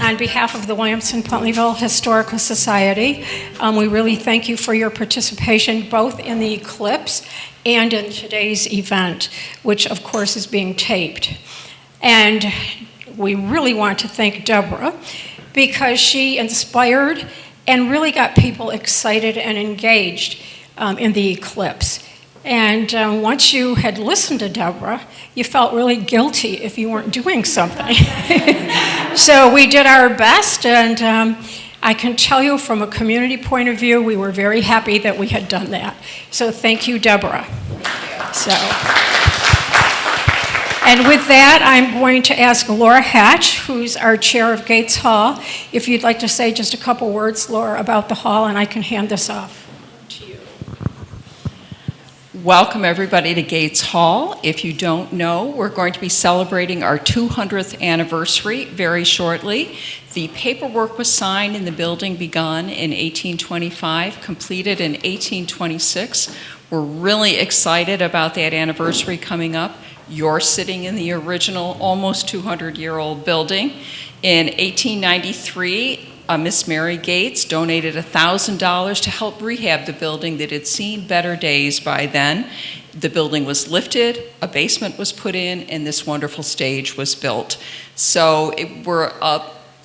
On behalf of the Williamson Pultneyville Historical Society, we really thank you for your participation both in the eclipse and in today's event, which of course is being taped. And we really want to thank Deborah because she inspired and really got people excited and engaged in the eclipse. And once you had listened to Deborah, you felt really guilty if you weren't doing something. So we did our best, and I can tell you from a community point of view, we were very happy that we had done that. So thank you, Deborah. And with that, I'm going to ask Laura Hatch, who's our chair of Gates Hall, if you'd like to say just a couple words, Laura, about the hall, and I can hand this off. Welcome everybody to Gates Hall. If you don't know, we're going to be celebrating our 200th anniversary very shortly. The paperwork was signed and the building begun in 1825, completed in 1826. We're really excited about that anniversary coming up. You're sitting in the original, almost 200-year-old building. In 1893, Miss Mary Gates donated $1,000 to help rehab the building that had seen better days by then. The building was lifted, a basement was put in, and this wonderful stage was built. So we're a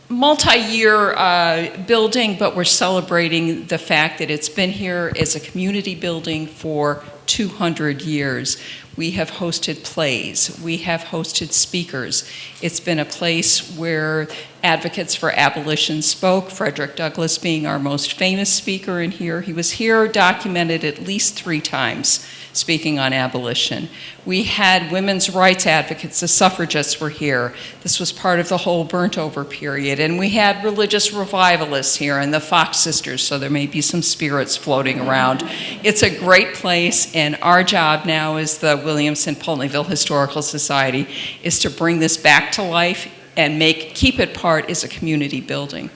multi-year building, but we're celebrating the fact that it's been here as a community building for 200 years. We have hosted plays, we have hosted speakers. It's been a place where advocates for abolition spoke, Frederick Douglass being our most famous speaker in here. He was here documented at least 3 times speaking on abolition. We had women's rights advocates, the suffragists were here. This was part of the whole burnt over period. And we had religious revivalists here and the Fox sisters, so there may be some spirits floating around. It's a great place, and our job now as the Williamson Pultneyville Historical Society is to bring this back to life and keep it part as a community building.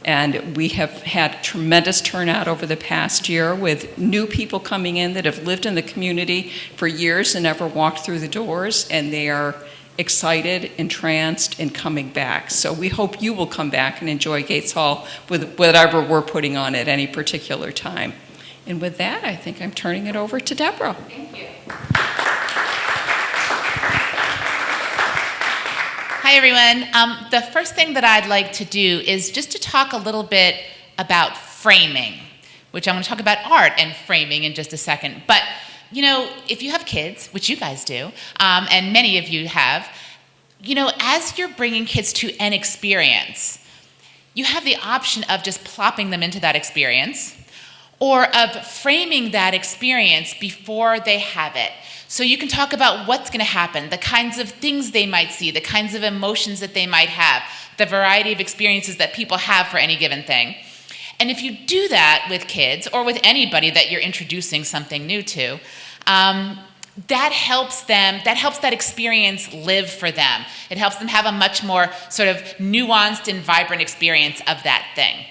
And we have had tremendous turnout over the past year with new people coming in that have lived in the community for years and never walked through the doors, and they are excited, entranced, and coming back. So we hope you will come back and enjoy Gates Hall with whatever we're putting on at any particular time. And with that, I think I'm turning it over to Deborah. Thank you. Hi, everyone. The first thing that I'd like to do is just to talk a little bit about framing, which I'm going to talk about art and framing in just a second. But, you know, if you have kids, which you guys do, and many of you have, you know, as you're bringing kids to an experience, you have the option of just plopping them into that experience or of framing that experience before they have it. So you can talk about what's going to happen, the kinds of things they might see, the kinds of emotions that they might have, the variety of experiences that people have for any given thing. And if you do that with kids or with anybody that you're introducing something new to, that helps that experience live for them. It helps them have a much more sort of nuanced and vibrant experience of that thing.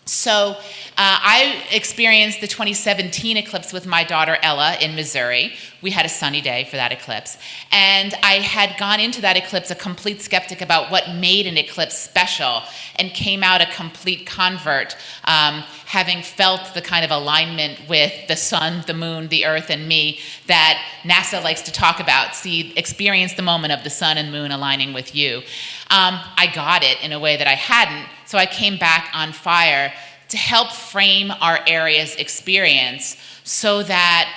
So I experienced the 2017 eclipse with my daughter Ella in Missouri. We had a sunny day for that eclipse. And I had gone into that eclipse a complete skeptic about what made an eclipse special and came out a complete convert, having felt the kind of alignment with the sun, the moon, the earth, and me that NASA likes to talk about. Experience the moment of the sun and moon aligning with you. I got it in a way that I hadn't, so I came back on fire to help frame our area's experience so that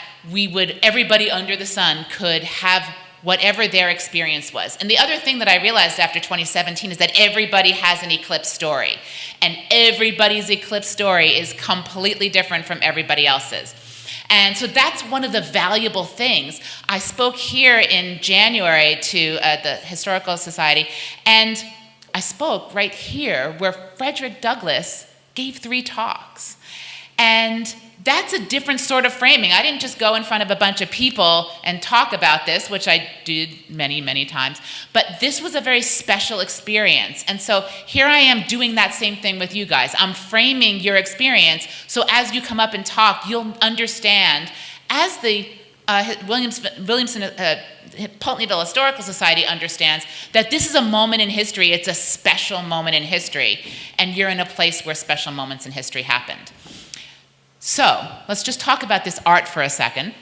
everybody under the sun could have whatever their experience was. And the other thing that I realized after 2017 is that everybody has an eclipse story. And everybody's eclipse story is completely different from everybody else's. And so that's one of the valuable things. I spoke here in January to the Historical Society, and I spoke right here where Frederick Douglass gave 3 talks. And that's a different sort of framing. I didn't just go in front of a bunch of people and talk about this, which I did many, many times, but this was a very special experience. And so here I am doing that same thing with you guys. I'm framing your experience, so as you come up and talk, you'll understand, as the Williamson Pultneyville Historical Society understands that this is a moment in history. It's a special moment in history, and you're in a place where special moments in history happened. So let's just talk about this art for a second.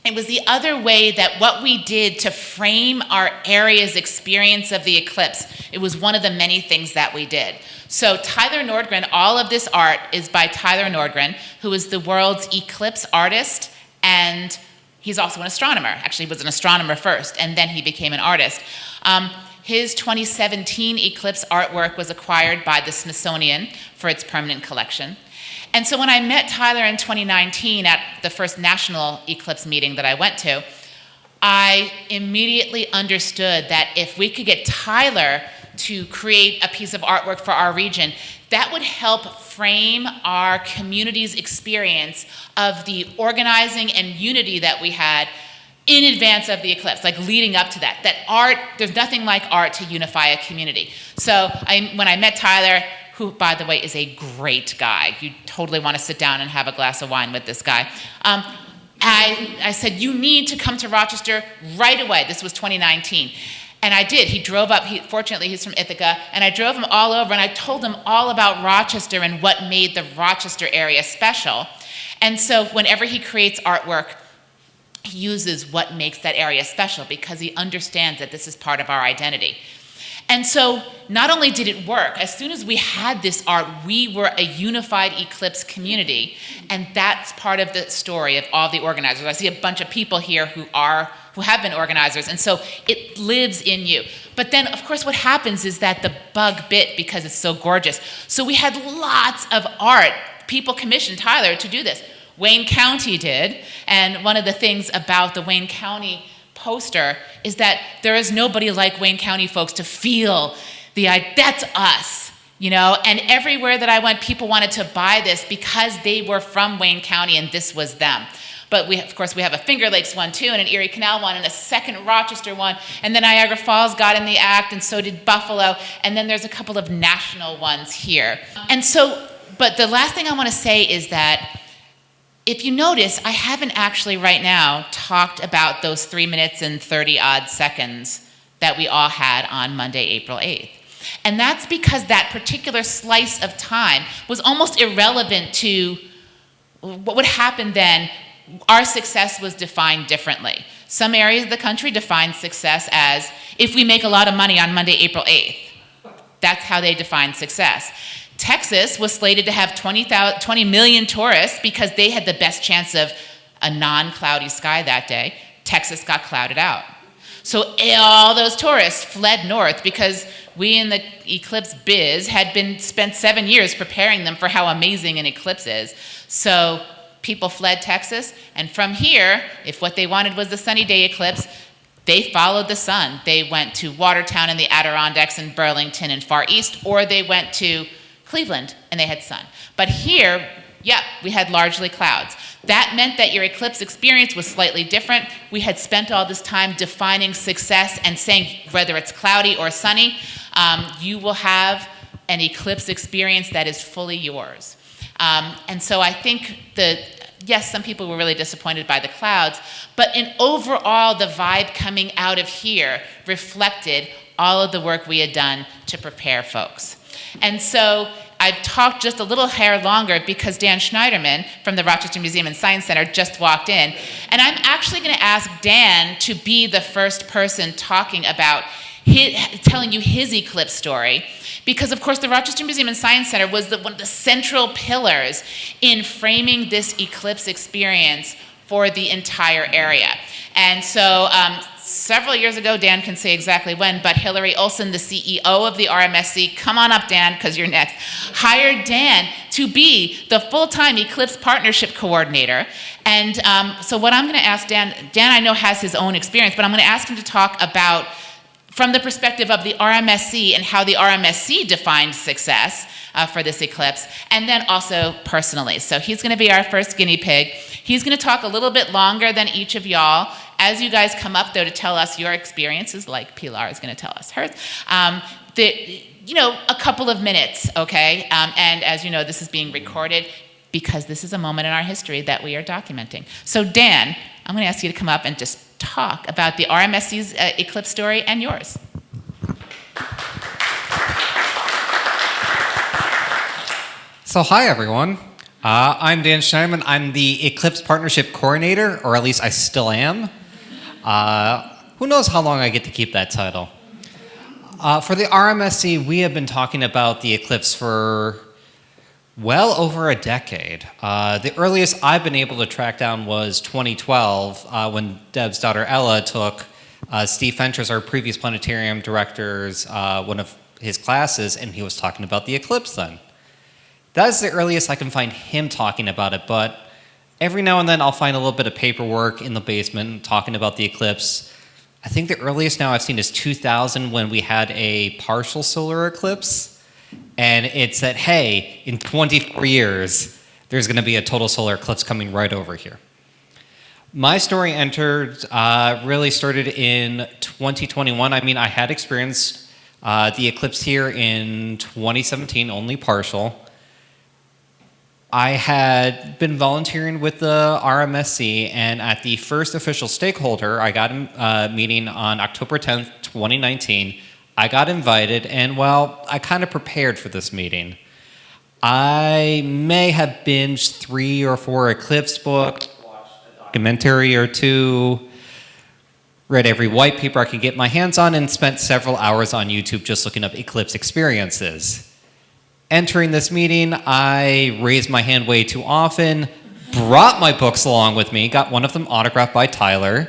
It was the other way that what we did to frame our area's experience of the eclipse. It was one of the many things that we did. So Tyler Nordgren, all of this art is by Tyler Nordgren, who is the world's eclipse artist, and he's also an astronomer. Actually, he was an astronomer first, and then he became an artist. His 2017 eclipse artwork was acquired by the Smithsonian for its permanent collection. And so when I met Tyler in 2019 at the first national eclipse meeting that I went to, I immediately understood that if we could get Tyler to create a piece of artwork for our region, that would help frame our community's experience of the organizing and unity that we had in advance of the eclipse, like leading up to that. That art, there's nothing like art to unify a community. So when I met Tyler, who, by the way, is a great guy. You totally want to sit down and have a glass of wine with this guy. I said, you need to come to Rochester right away. This was 2019. And I did. He drove up. Fortunately, he's from Ithaca. And I drove him all over, and I told him all about Rochester and what made the Rochester area special. And so whenever he creates artwork, he uses what makes that area special because he understands that this is part of our identity. And so not only did it work, as soon as we had this art, we were a unified eclipse community, and that's part of the story of all the organizers. I see a bunch of people here who have been organizers, and so it lives in you. But then, of course, what happens is that the bug bit because it's so gorgeous. So we had lots of art. People commissioned Tyler to do this. Wayne County did, and one of the things about the Wayne County poster is that there is nobody like Wayne County folks to feel that's us, you know, and everywhere that I went, people wanted to buy this because they were from Wayne County and this was them. But of course, we have a Finger Lakes one too, and an Erie Canal one, and a second Rochester one, and then Niagara Falls got in the act, and so did Buffalo, and then there's a couple of national ones here. And so, but the last thing I want to say is that if you notice, I haven't actually right now talked about those 3 minutes and 30-odd seconds that we all had on Monday, April 8th. And that's because that particular slice of time was almost irrelevant to what would happen then. Our success was defined differently. Some areas of the country define success as if we make a lot of money on Monday, April 8th. That's how they define success. Texas was slated to have 20 million tourists because they had the best chance of a non-cloudy sky that day. Texas got clouded out. So all those tourists fled north because we in the eclipse biz had been spent 7 years preparing them for how amazing an eclipse is. So people fled Texas, and from here, if what they wanted was the sunny day eclipse, they followed the sun. They went to Watertown and the Adirondacks and Burlington and Far East, or they went to Cleveland and they had sun. But here, we had largely clouds. That meant that your eclipse experience was slightly different. We had spent all this time defining success and saying whether it's cloudy or sunny, you will have an eclipse experience that is fully yours. And so I think yes, some people were really disappointed by the clouds, but in overall, the vibe coming out of here reflected all of the work we had done to prepare folks. And so I've talked just a little hair longer because Dan Schneiderman from the Rochester Museum and Science Center just walked in. And I'm actually going to ask Dan to be the first person talking about telling you his eclipse story. Because, of course, the Rochester Museum and Science Center was one of the central pillars in framing this eclipse experience for the entire area. And so several years ago, Dan can say exactly when, but Hillary Olson, the CEO of the RMSC, come on up, Dan, because you're next, hired Dan to be the full-time Eclipse Partnership Coordinator. And so what I'm going to ask Dan I know has his own experience, but I'm going to ask him to talk about from the perspective of the RMSC and how the RMSC defined success for this eclipse, and then also personally. So he's going to be our first guinea pig. He's going to talk a little bit longer than each of y'all. As you guys come up, though, to tell us your experiences, like Pilar is going to tell us hers, a couple of minutes, okay? And as you know, this is being recorded because this is a moment in our history that we are documenting. So Dan, I'm going to ask you to come up and just talk about the RMSC's eclipse story and yours. So hi everyone, I'm Dan Schneiderman. I'm the Eclipse Partnership Coordinator, or at least I still am. Who knows how long I get to keep that title. For the RMSC, we have been talking about the eclipse for well over a decade. The earliest I've been able to track down was 2012, when Deb's daughter Ella took Steve Fentress, our previous planetarium director's, one of his classes, and he was talking about the eclipse then. That is the earliest I can find him talking about it, but every now and then I'll find a little bit of paperwork in the basement talking about the eclipse. I think the earliest now I've seen is 2000 when we had a partial solar eclipse, and it said, hey, in 24 years, there's going to be a total solar eclipse coming right over here. My story really started in 2021. I mean, I had experienced the eclipse here in 2017, only partial. I had been volunteering with the RMSC, and at the first official stakeholder, I got a meeting on October 10th, 2019. I got invited, and well, I kind of prepared for this meeting. I may have binged 3 or 4 eclipse books, watched a documentary or 2, read every white paper I could get my hands on, and spent several hours on YouTube just looking up eclipse experiences. Entering this meeting, I raised my hand way too often, brought my books along with me, got one of them autographed by Tyler,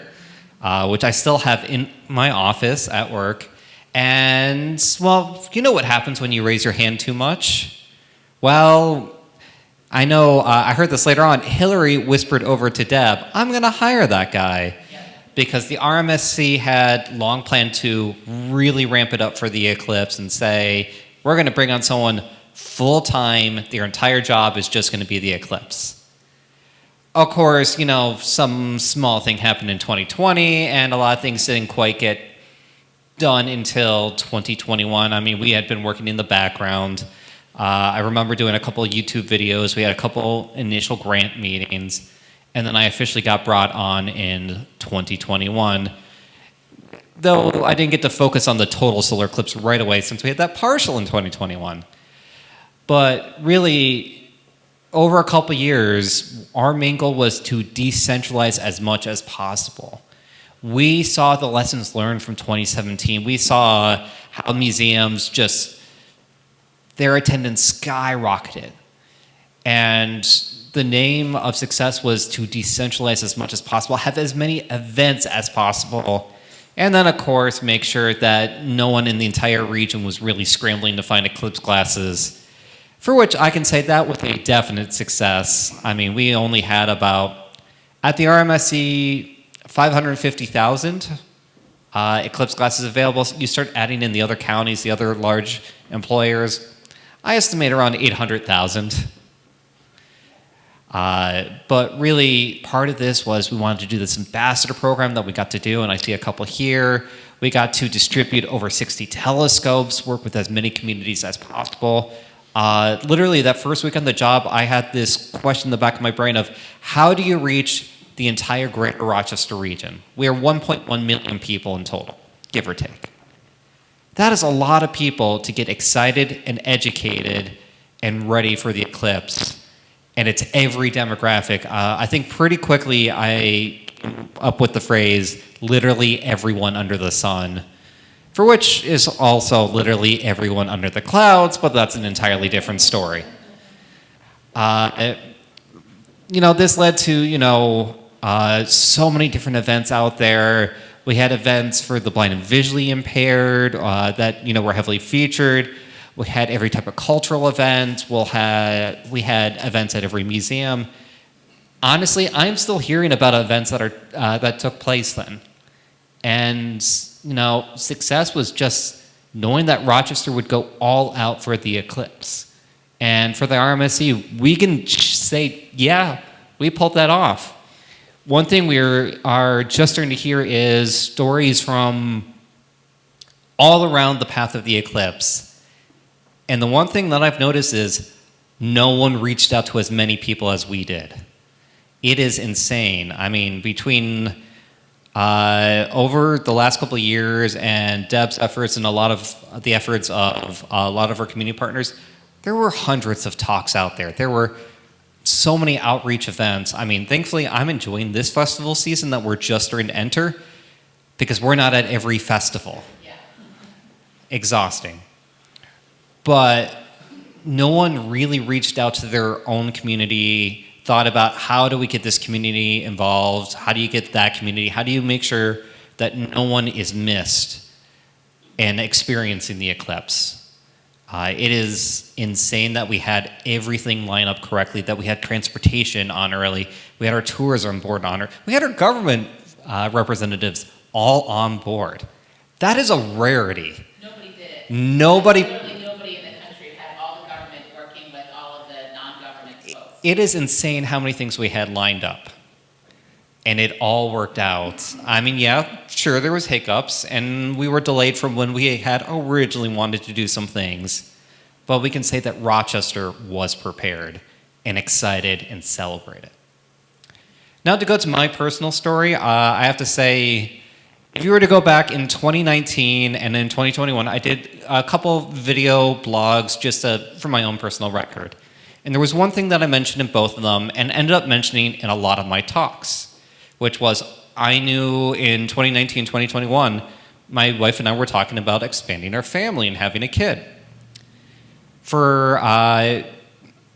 which I still have in my office at work. And, well, you know what happens when you raise your hand too much? Well, I know, I heard this later on, Hillary whispered over to Deb, I'm going to hire that guy. Because the RMSC had long planned to really ramp it up for the eclipse and say, we're going to bring on someone full-time, their entire job is just going to be the eclipse. Of course, you know, some small thing happened in 2020, and a lot of things didn't quite get done until 2021. I mean, we had been working in the background. I remember doing a couple of YouTube videos. We had a couple initial grant meetings, and then I officially got brought on in 2021. Though I didn't get to focus on the total solar eclipse right away since we had that partial in 2021. But really, over a couple years, our main goal was to decentralize as much as possible. We saw the lessons learned from 2017. We saw how museums their attendance skyrocketed. And the name of success was to decentralize as much as possible, have as many events as possible, and then, of course, make sure that no one in the entire region was really scrambling to find eclipse glasses. For which I can say that was a definite success. I mean, we only had about, at the RMSC, 550,000 eclipse glasses available. You start adding in the other counties, the other large employers, I estimate around 800,000. But really, part of this was we wanted to do this ambassador program that we got to do, and I see a couple here. We got to distribute over 60 telescopes, work with as many communities as possible. Literally, that first week on the job, I had this question in the back of my brain of, how do you reach the entire greater Rochester region? We are 1.1 million people in total, give or take. That is a lot of people to get excited and educated and ready for the eclipse. And it's every demographic. I think pretty quickly I came up with the phrase, literally everyone under the sun, for which is also literally everyone under the clouds, but that's an entirely different story. This led to, so many different events out there. We had events for the blind and visually impaired that, were heavily featured. We had every type of cultural event. We had events at every museum. Honestly, I'm still hearing about events that took place then. And, success was just knowing that Rochester would go all out for the eclipse. And for the RMSC, we can say, yeah, we pulled that off. One thing we are just starting to hear is stories from all around the path of the eclipse. And the one thing that I've noticed is no one reached out to as many people as we did. It is insane. I mean, between over the last couple of years and Deb's efforts and a lot of the efforts of a lot of our community partners, there were hundreds of talks out there. There were so many outreach events. I mean, thankfully, I'm enjoying this festival season that we're just starting to enter because we're not at every festival. Yeah. Exhausting. But no one really reached out to their own community, thought about how do we get this community involved? How do you get that community? How do you make sure that no one is missed and experiencing the eclipse? It is insane that we had everything line up correctly, that we had transportation on early, we had our tourism board on early, we had our government representatives all on board. That is a rarity. Nobody did it. Nobody. Literally nobody in the country had all the government working with all of the non-government folks. It is insane how many things we had lined up. And it all worked out. I mean, yeah, sure, there was hiccups, and we were delayed from when we had originally wanted to do some things. But we can say that Rochester was prepared and excited and celebrated. Now to go to my personal story, I have to say, if you were to go back in 2019 and in 2021, I did a couple video blogs just for my own personal record. And there was one thing that I mentioned in both of them and ended up mentioning in a lot of my talks, which was I knew in 2019, 2021, my wife and I were talking about expanding our family and having a kid.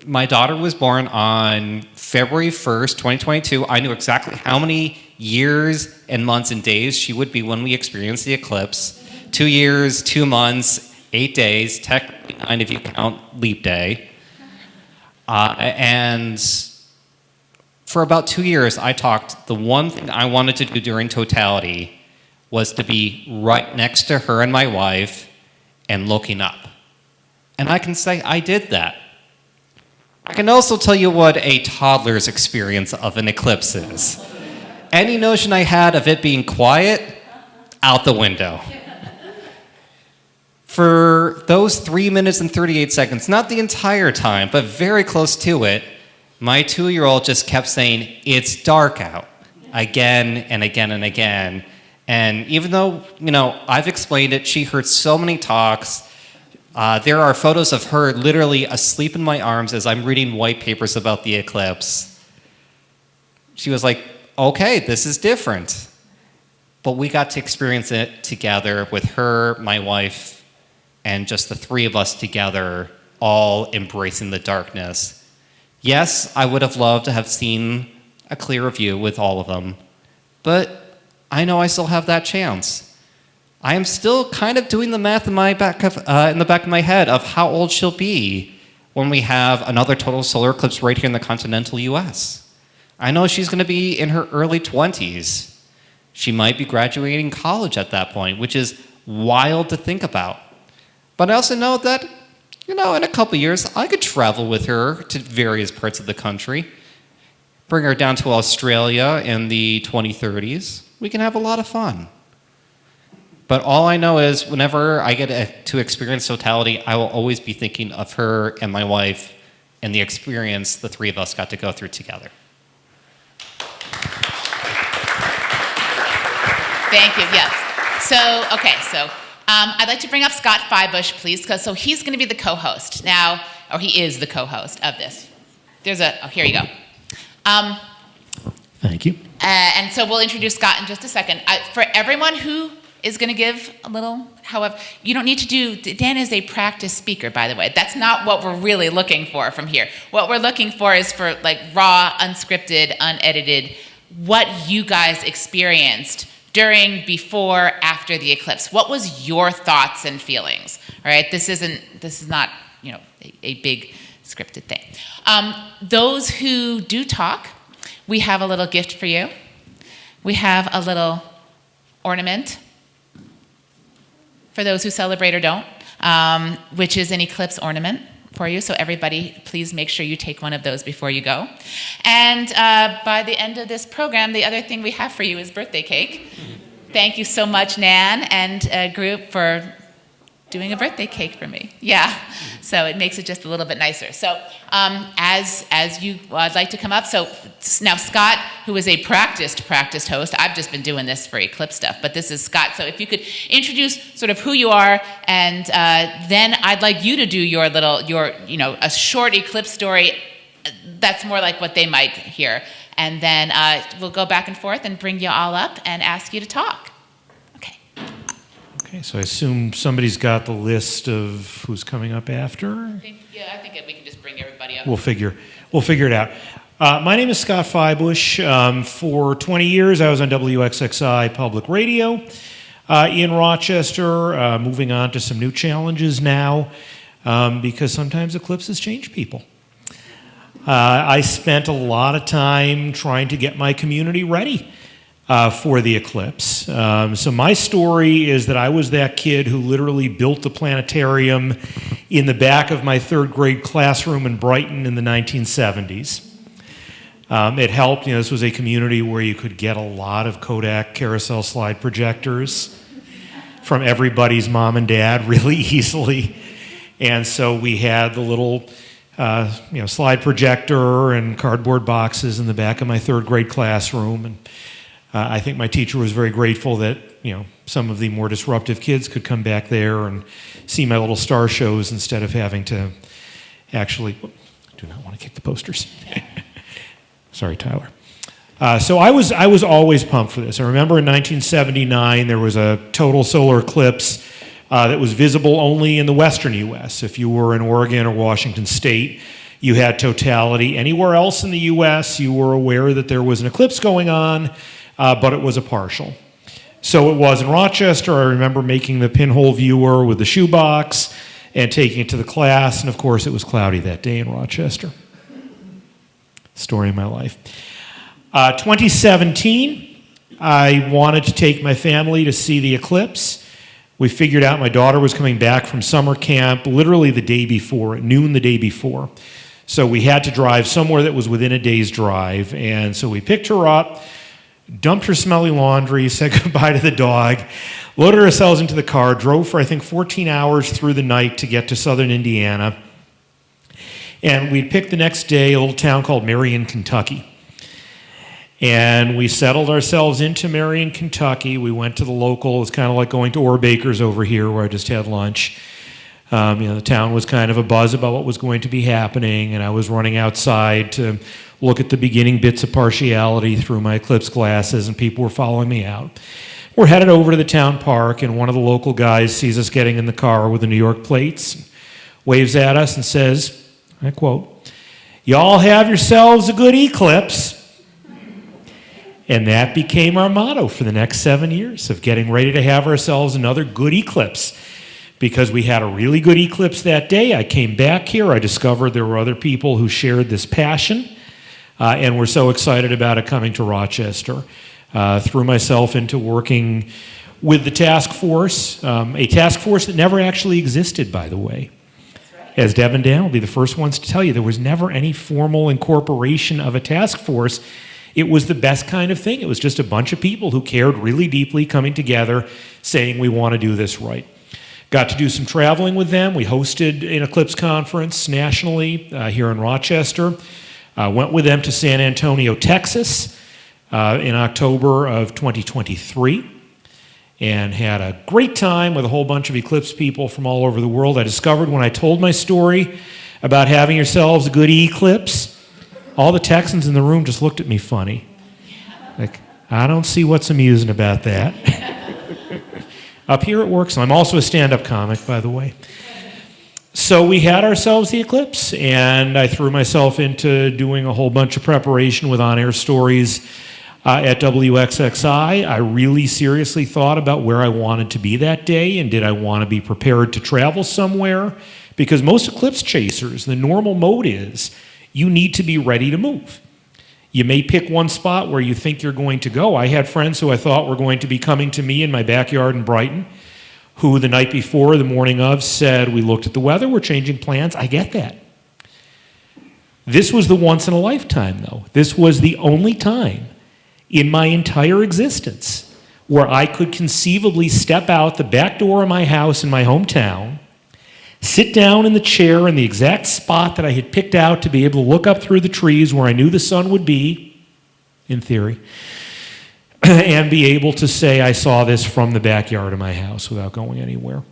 My daughter was born on February 1st, 2022. I knew exactly how many years and months and days she would be when we experienced the eclipse. 2 years, 2 months, 8 days, technically 9 if you count leap day. And for about 2 years, I talked, the one thing I wanted to do during totality was to be right next to her and my wife and looking up. And I can say I did that. I can also tell you what a toddler's experience of an eclipse is. Any notion I had of it being quiet, out the window. For those 3 minutes and 38 seconds, not the entire time, but very close to it, my 2-year-old just kept saying, "It's dark out," again and again and again. And even though, I've explained it, she heard so many talks. There are photos of her literally asleep in my arms as I'm reading white papers about the eclipse. She was like, okay, this is different. But we got to experience it together with her, my wife, and just the three of us together, all embracing the darkness. Yes, I would have loved to have seen a clearer view with all of them, but I know I still have that chance. I am still kind of doing the math in the back of my head of how old she'll be when we have another total solar eclipse right here in the continental U.S. I know she's going to be in her early 20s. She might be graduating college at that point, which is wild to think about. But I also know that, in a couple years, I could travel with her to various parts of the country, bring her down to Australia in the 2030s. We can have a lot of fun. But all I know is whenever I get to experience totality, I will always be thinking of her and my wife and the experience the three of us got to go through together. Thank you, yes. So I'd like to bring up Scott Fybush, please, so he's going to be the co-host now, or he is the co-host of this. Here you go. Thank you. And so we'll introduce Scott in just a second. For everyone who is going to give a little, however, you don't need to do, Dan is a practice speaker, by the way. That's not what we're really looking for from here. What we're looking for is for raw, unscripted, unedited, what you guys experienced during, before, after the eclipse. What was your thoughts and feelings? All right, this is not, a big scripted thing. Those who do talk, we have a little gift for you. We have a little ornament for those who celebrate or don't, which is an eclipse ornament for you. So everybody, please make sure you take one of those before you go. And by the end of this program, the other thing we have for you is birthday cake. Thank you so much, Nan and group, for doing a birthday cake for me. Yeah, so it makes it just a little bit nicer. So as you would like to come up, so now Scott, who is a practiced host, I've just been doing this for Eclipse stuff, but this is Scott. So if you could introduce sort of who you are, and then I'd like you to do a short Eclipse story that's more like what they might hear. And then we'll go back and forth and bring you all up and ask you to talk. Okay, so I assume somebody's got the list of who's coming up after. I think we can just bring everybody up. We'll figure it out. My name is Scott Feibush. For 20 years, I was on WXXI Public Radio in Rochester. Moving on to some new challenges now, because sometimes eclipses change people. I spent a lot of time trying to get my community ready for the eclipse. So my story is that I was that kid who literally built the planetarium in the back of my third grade classroom in Brighton in the 1970s. It helped, this was a community where you could get a lot of Kodak carousel slide projectors from everybody's mom and dad really easily. And so we had the little slide projector and cardboard boxes in the back of my third grade classroom. And I think my teacher was very grateful that, some of the more disruptive kids could come back there and see my little star shows instead of having to actually, do not want to kick the posters. Sorry, Tyler. So I was always pumped for this. I remember in 1979, there was a total solar eclipse that was visible only in the western U.S. If you were in Oregon or Washington State, you had totality. Anywhere else in the U.S., you were aware that there was an eclipse going on, but it was a partial. So it was in Rochester. I remember making the pinhole viewer with the shoebox and taking it to the class, and of course it was cloudy that day in Rochester. Story of my life. 2017, I wanted to take my family to see the eclipse. We figured out my daughter was coming back from summer camp literally the day before, at noon the day before. So we had to drive somewhere that was within a day's drive. And so we picked her up, dumped her smelly laundry, said goodbye to the dog, loaded ourselves into the car, drove for, I think, 14 hours through the night to get to southern Indiana. And we picked the next day a little town called Marion, Kentucky. And we settled ourselves into Marion, Kentucky. We went to the local. It was kind of like going to Orbaker's over here where I just had lunch. The town was kind of abuzz about what was going to be happening, and I was running outside to look at the beginning bits of partiality through my eclipse glasses, and people were following me out. We're headed over to the town park, and one of the local guys sees us getting in the car with the New York plates, waves at us and says, I quote, "Y'all have yourselves a good eclipse." And that became our motto for the next 7 years, of getting ready to have ourselves another good eclipse. Because we had a really good eclipse that day, I came back here, I discovered there were other people who shared this passion, and were so excited about it coming to Rochester. Threw myself into working with the task force, a task force that never actually existed, by the way. As Deb and Dan will be the first ones to tell you, there was never any formal incorporation of a task force. It was the best kind of thing. It was just a bunch of people who cared really deeply coming together saying we want to do this right. Got to do some traveling with them. We hosted an eclipse conference nationally here in Rochester. Went with them to San Antonio, Texas in October of 2023 and had a great time with a whole bunch of eclipse people from all over the world. I discovered when I told my story about having yourselves a good eclipse, all the Texans in the room just looked at me funny. Like, I don't see what's amusing about that. Up here it works. I'm also a stand-up comic, by the way. So we had ourselves the eclipse, and I threw myself into doing a whole bunch of preparation with on-air stories at WXXI. I really seriously thought about where I wanted to be that day, and did I want to be prepared to travel somewhere? Because most eclipse chasers, the normal mode is, you need to be ready to move. You may pick one spot where you think you're going to go. I had friends who I thought were going to be coming to me in my backyard in Brighton, who the night before, the morning of, said, we looked at the weather, we're changing plans. I get that. This was the once in a lifetime, though. This was the only time in my entire existence where I could conceivably step out the back door of my house in my hometown, sit down in the chair in the exact spot that I had picked out to be able to look up through the trees where I knew the sun would be, in theory, and be able to say I saw this from the backyard of my house without going anywhere.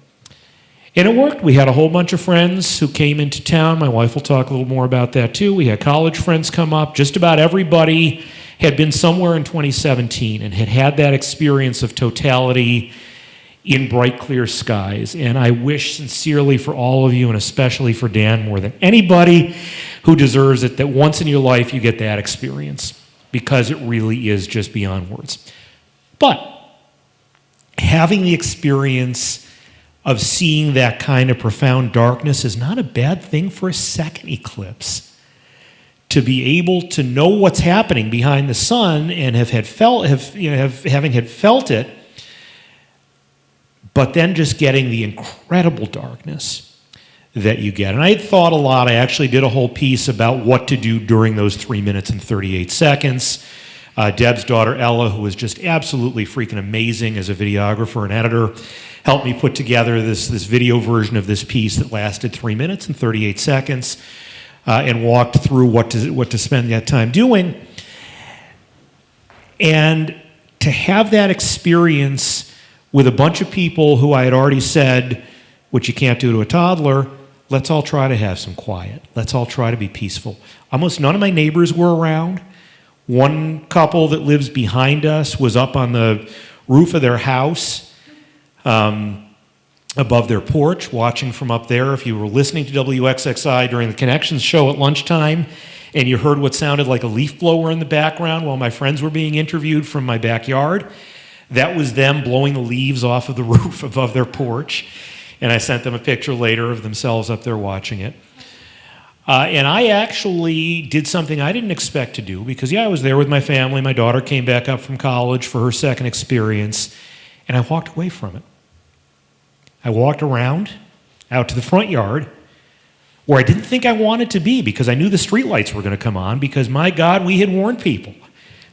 And it worked. We had a whole bunch of friends who came into town. My wife will talk a little more about that too. We had college friends come up. Just about everybody had been somewhere in 2017 and had had that experience of totality in bright, clear skies. And I wish sincerely for all of you, and especially for Dan more than anybody who deserves it, that once in your life you get that experience, because it really is just beyond words. But having the experience of seeing that kind of profound darkness is not a bad thing for a second eclipse. To be able to know what's happening behind the sun and having had felt it, but then just getting the incredible darkness that you get. And I had thought a lot. I actually did a whole piece about what to do during those 3 minutes and 38 seconds. Deb's daughter, Ella, who was just absolutely freaking amazing as a videographer and editor, helped me put together this video version of this piece that lasted 3 minutes and 38 seconds and walked through what to spend that time doing. And to have that experience with a bunch of people who I had already said, which you can't do to a toddler, let's all try to have some quiet. Let's all try to be peaceful. Almost none of my neighbors were around. One couple that lives behind us was up on the roof of their house, above their porch, watching from up there. If you were listening to WXXI during the Connections show at lunchtime, and you heard what sounded like a leaf blower in the background while my friends were being interviewed from my backyard, that was them blowing the leaves off of the roof above their porch. And I sent them a picture later of themselves up there watching it. And I actually did something I didn't expect to do because, I was there with my family. My daughter came back up from college for her second experience, and I walked away from it. I walked around out to the front yard where I didn't think I wanted to be because I knew the streetlights were going to come on because, my God, we had warned people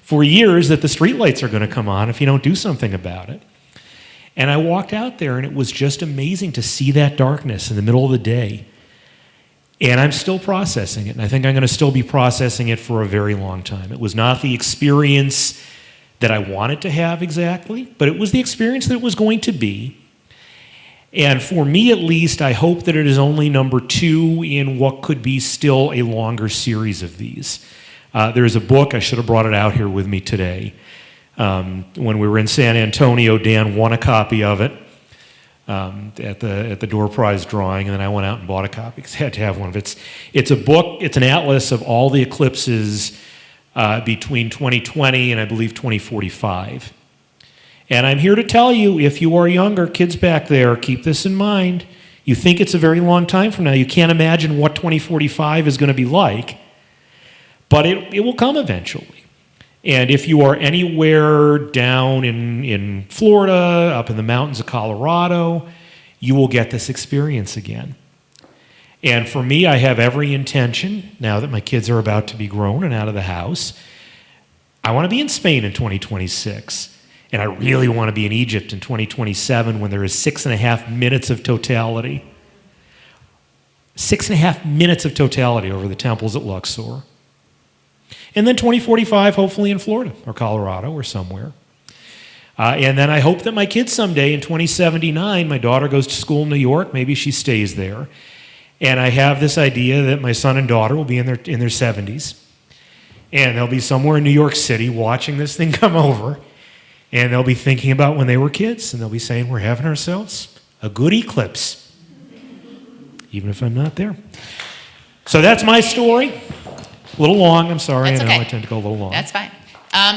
for years that the streetlights are going to come on if you don't do something about it. And I walked out there, and it was just amazing to see that darkness in the middle of the day. And I'm still processing it, and I think I'm going to still be processing it for a very long time. It was not the experience that I wanted to have exactly, but it was the experience that it was going to be. And for me, at least, I hope that it is only number 2 in what could be still a longer series of these. There's a book, I should have brought it out here with me today. When we were in San Antonio, Dan won a copy of it at the door prize drawing, and then I went out and bought a copy because I had to have one of it. It's a book, it's an atlas of all the eclipses between 2020 and I believe 2045. And I'm here to tell you, if you are younger, kids back there, keep this in mind. You think it's a very long time from now. You can't imagine what 2045 is going to be like, but it will come eventually. And if you are anywhere down in Florida, up in the mountains of Colorado, you will get this experience again. And for me, I have every intention, now that my kids are about to be grown and out of the house, I want to be in Spain in 2026. And I really want to be in Egypt in 2027 when there is 6.5 minutes of totality. 6.5 minutes of totality over the temples at Luxor. And then 2045, hopefully in Florida or Colorado or somewhere. And then I hope that my kids someday in 2079, my daughter goes to school in New York, maybe she stays there. And I have this idea that my son and daughter will be in their 70s. And they'll be somewhere in New York City watching this thing come over. And they'll be thinking about when they were kids. And they'll be saying, we're having ourselves a good eclipse. Even if I'm not there. So that's my story. A little long, I'm sorry. That's I know okay. I tend to go a little long. That's fine.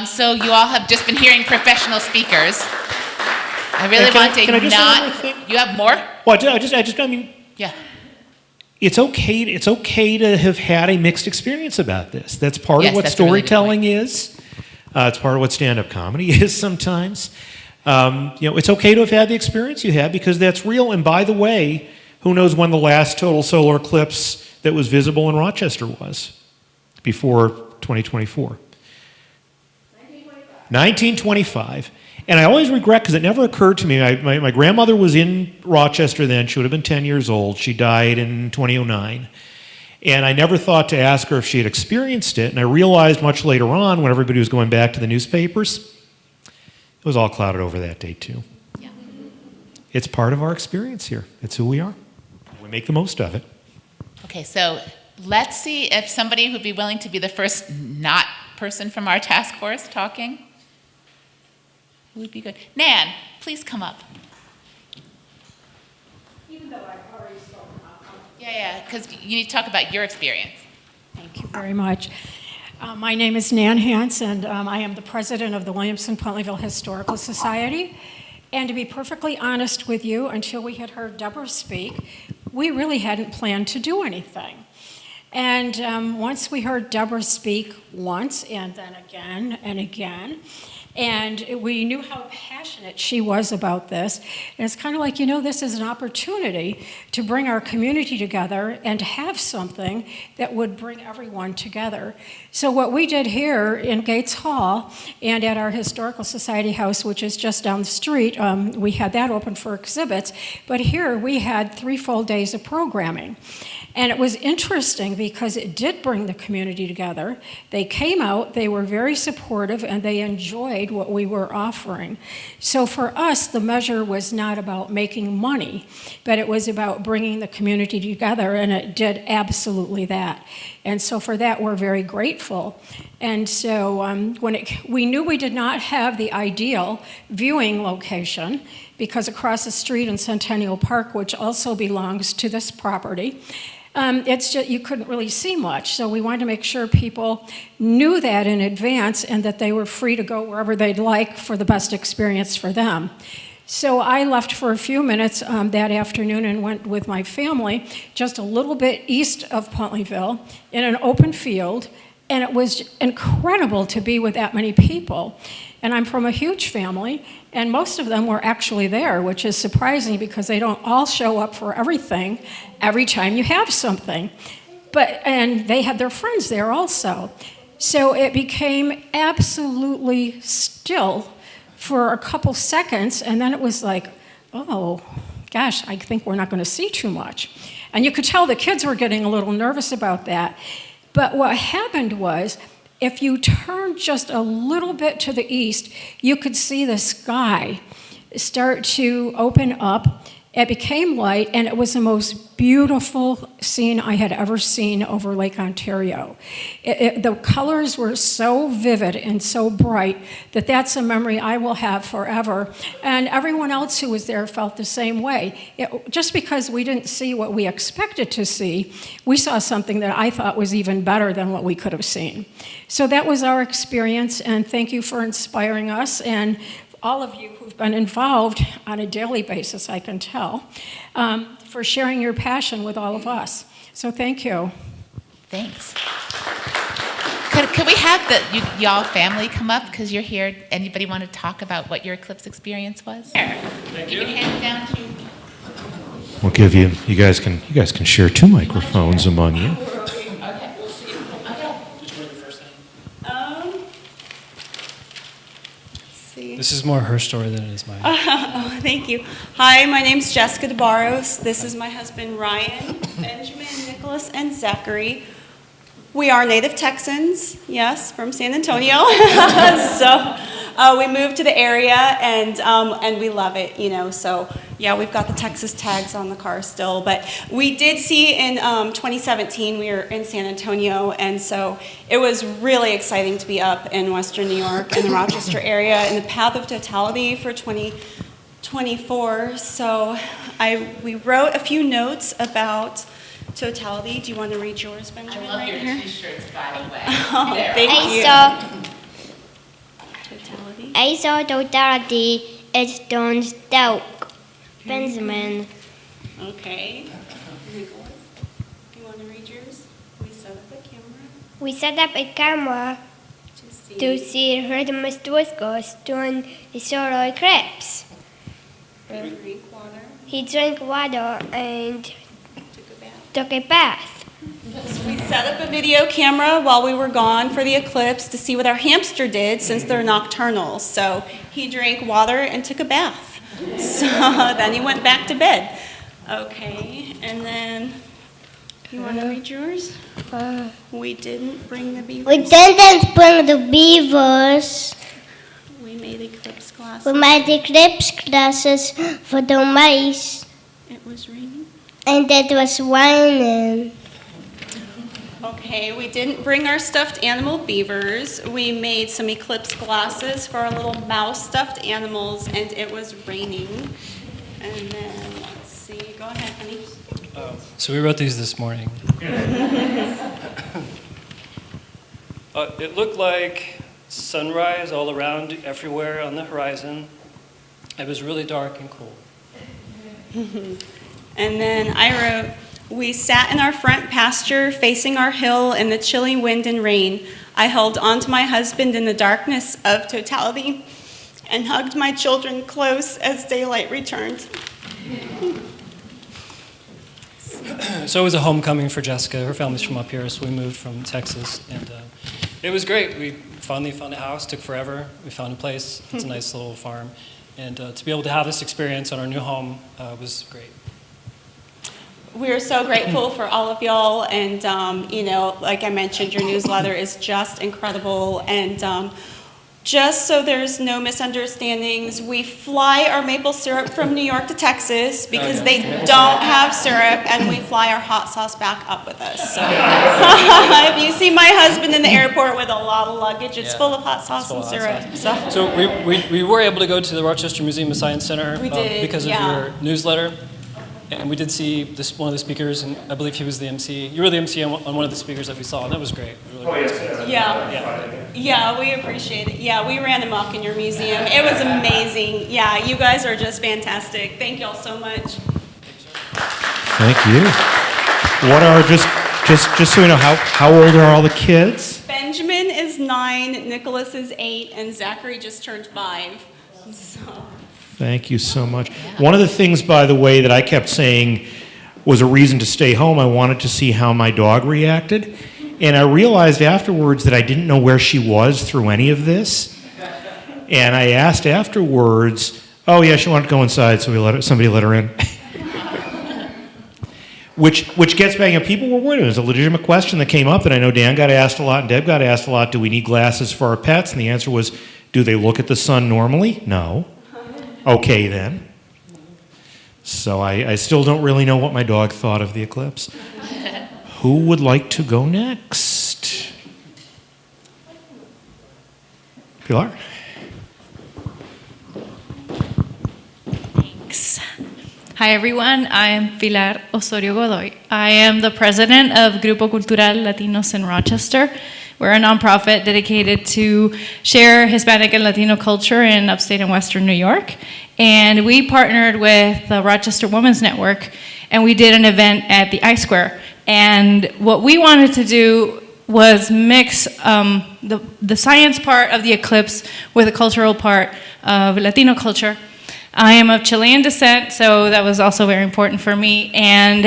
So you all have just been hearing professional speakers. I really want to can I just say not. one more thing? You have more? Well, I mean, Yeah. it's okay to have had a mixed experience about this. That's part Yes, of what that's a really good storytelling is. It's part of what stand-up comedy is sometimes. It's okay to have had the experience you had because that's real. And by the way, who knows when the last total solar eclipse that was visible in Rochester was before 2024? 1925. And I always regret, because it never occurred to me, my grandmother was in Rochester then, she would have been 10 years old, she died in 2009. And I never thought to ask her if she had experienced it, and I realized much later on, when everybody was going back to the newspapers, it was all clouded over that day too. Yeah. It's part of our experience here. It's who we are. We make the most of it. Okay, so let's see if somebody would be willing to be the first not person from our task force talking. Who would be good? Nan, please come up. Even though I've already spoken up. Yeah, because you need to talk about your experience. Thank you very much. My name is Nan Hance, and I am the president of the Williamson-Pultneyville Historical Society. And to be perfectly honest with you, until we had heard Deborah speak, we really hadn't planned to do anything. And once we heard Deborah speak once, and then again and again, and we knew how passionate she was about this. And it's kind of like, this is an opportunity to bring our community together and to have something that would bring everyone together. So what we did here in Gates Hall and at our Historical Society house, which is just down the street, we had that open for exhibits. But here we had 3 full days of programming. And it was interesting because it did bring the community together. They came out, they were very supportive, and they enjoyed what we were offering. So for us, the measure was not about making money, but it was about bringing the community together, and it did absolutely that. And so for that, we're very grateful. And so we knew we did not have the ideal viewing location, because across the street in Centennial Park, which also belongs to this property, it's just, you couldn't really see much. So we wanted to make sure people knew that in advance and that they were free to go wherever they'd like for the best experience for them. So I left for a few minutes that afternoon and went with my family just a little bit east of Pultneyville in an open field, and it was incredible to be with that many people. And I'm from a huge family, and most of them were actually there, which is surprising because they don't all show up for everything every time you have something. And they had their friends there also. So it became absolutely still for a couple seconds, and then it was like, oh, gosh, I think we're not going to see too much. And you could tell the kids were getting a little nervous about that. But what happened was, if you turned just a little bit to the east, you could see the sky start to open up. It became light, and it was the most beautiful scene I had ever seen over Lake Ontario. The colors were so vivid and so bright that that's a memory I will have forever. And everyone else who was there felt the same way. Just because we didn't see what we expected to see, we saw something that I thought was even better than what we could have seen. So that was our experience, and thank you for inspiring us, and all of you who've been involved on a daily basis, I can tell, for sharing your passion with all of us. So thank you. Thanks. Could we have y'all family come up because you're here? Anybody want to talk about what your eclipse experience was? Thank you. You can hand it down to. We'll give you. You guys can share 2 microphones among you. This is more her story than it is mine. Oh, thank you. Hi, my name's Jessica DeBarros. This is my husband, Ryan, Benjamin, Nicholas, and Zachary. We are native Texans, yes, from San Antonio. So we moved to the area, and we love it, So, yeah, we've got the Texas tags on the car still. But we did see in 2017, we were in San Antonio, and so it was really exciting to be up in Western New York in the Rochester area in the path of totality for 2024. So we wrote a few notes about totality. Do you want to read yours, Benjamin? I love your t-shirts, by the way. Oh, thank you. Totality. I saw totality. It's don't stoke. Benjamin. Okay. Nicholas, you want to read yours? We set up a camera We set up a camera to see her domestic ghost during the solar eclipse. Drink water. He drank water and Took a bath. took a bath. That's We set up a video camera while we were gone for the eclipse to see what our hamster did since they're nocturnal. So he drank water and took a bath. So then he went back to bed. Okay, and then you want to read yours? We didn't bring the beavers. We didn't bring the beavers. We made eclipse glasses. We made eclipse glasses for the mice. It was raining. And it was raining. Okay, we didn't bring our stuffed animal beavers. We made some eclipse glasses for our little mouse stuffed animals, and it was raining. And then, let's see, go ahead, honey. So we wrote these this morning. It looked like sunrise all around, everywhere on the horizon. It was really dark and cool. And then I wrote, we sat in our front pasture facing our hill in the chilly wind and rain. I held on to my husband in the darkness of totality and hugged my children close as daylight returned. So it was a homecoming for Jessica. Her family's from up here, so we moved from Texas. And it was great. We finally found a house. Took forever. We found a place. It's a nice little farm. And to be able to have this experience on our new home was great. We're so grateful for all of y'all, and like I mentioned, your newsletter is just incredible. And just so there's no misunderstandings, we fly our maple syrup from New York to Texas because they don't have syrup, and we fly our hot sauce back up with us. So if you see my husband in the airport with a lot of luggage, it's full of hot sauce and syrup. So we were able to go to the Rochester Museum of Science Center We did, because of your newsletter. And we did see one of the speakers, and I believe he was the MC. You were the MC on one of the speakers that we saw, and that was great. Really great. Yeah, we appreciate it. Yeah, we ran amok in your museum. It was amazing. Yeah, you guys are just fantastic. Thank y'all so much. Thank you. What are, just so we know, how old are all the kids? Benjamin is 9, Nicholas is 8, and Zachary just turned 5. So. Thank you so much. One of the things, by the way, that I kept saying was a reason to stay home. I wanted to see how my dog reacted. And I realized afterwards that I didn't know where she was through any of this. And I asked afterwards, oh yeah, she wanted to go inside, so somebody let her in. Which gets back, people were worried. It was a legitimate question that came up that I know Dan got asked a lot and Deb got asked a lot. Do we need glasses for our pets? And the answer was, do they look at the sun normally? No. Okay, then. So I still don't really know what my dog thought of the eclipse. Who would like to go next? Pilar? Thanks. Hi, everyone. I am Pilar Osorio Godoy. I am the president of Grupo Cultural Latinos in Rochester. We're a nonprofit dedicated to share Hispanic and Latino culture in upstate and western New York. And we partnered with the Rochester Women's Network, and we did an event at the I-Square. And what we wanted to do was mix the science part of the eclipse with the cultural part of Latino culture. I am of Chilean descent, so that was also very important for me. And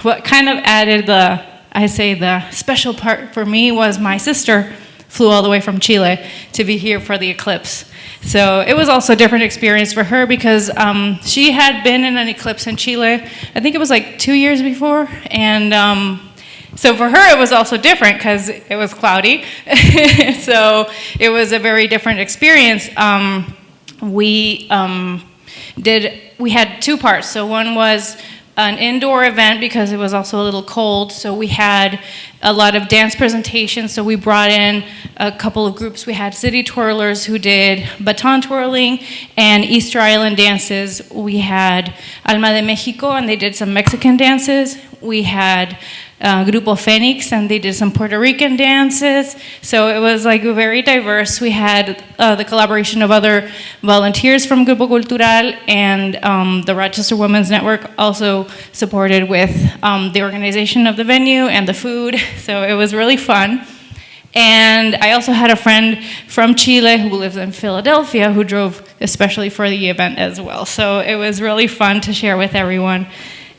what kind of added the special part for me was my sister flew all the way from Chile to be here for the eclipse. So it was also a different experience for her because she had been in an eclipse in Chile, I think it was like 2 years before. And so for her it was also different because it was cloudy. So it was a very different experience. We had two parts. So one was an indoor event because it was also a little cold, so we had a lot of dance presentations. So we brought in a couple of groups. We had city twirlers who did baton twirling and Easter Island dances. We had Alma de Mexico, and they did some Mexican dances. We had Grupo Fenix, and they did some Puerto Rican dances. So it was like very diverse. We had the collaboration of other volunteers from Grupo Cultural, and the Rochester Women's Network also supported with the organization of the venue and the food. So it was really fun. And I also had a friend from Chile who lives in Philadelphia who drove especially for the event as well. So it was really fun to share with everyone.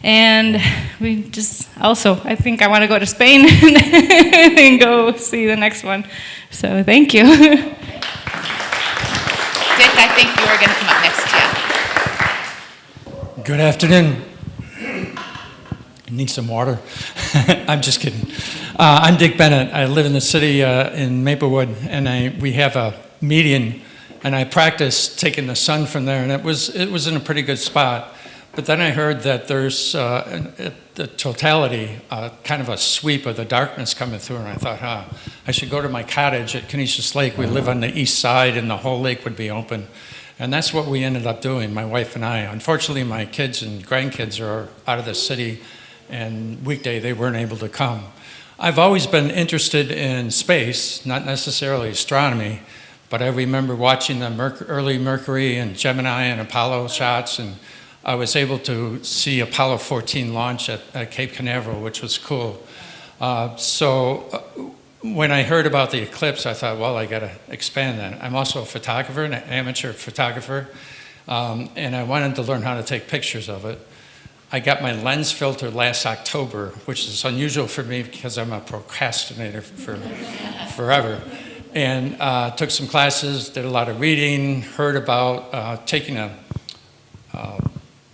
And we just also, I think I want to go to Spain and go see the next one. So thank you. Dick, I think you are going to come up next, yeah. Good afternoon. I need some water. I'm just kidding. I'm Dick Bennett. I live in the city in Maplewood, and we have a median, and I practiced taking the sun from there, and it was in a pretty good spot. But then I heard that there's the totality, kind of a sweep of the darkness coming through, and I thought, I should go to my cottage at Canisius Lake. We live on the east side, and the whole lake would be open. And that's what we ended up doing, my wife and I. Unfortunately, my kids and grandkids are out of the city, and weekday they weren't able to come. I've always been interested in space, not necessarily astronomy, but I remember watching the early Mercury and Gemini and Apollo shots, and I was able to see Apollo 14 launch at Cape Canaveral, which was cool. When I heard about the eclipse, I thought, well, I got to expand that. I'm also a photographer, an amateur photographer, and I wanted to learn how to take pictures of it. I got my lens filter last October, which is unusual for me because I'm a procrastinator for forever. And took some classes, did a lot of reading, heard about taking a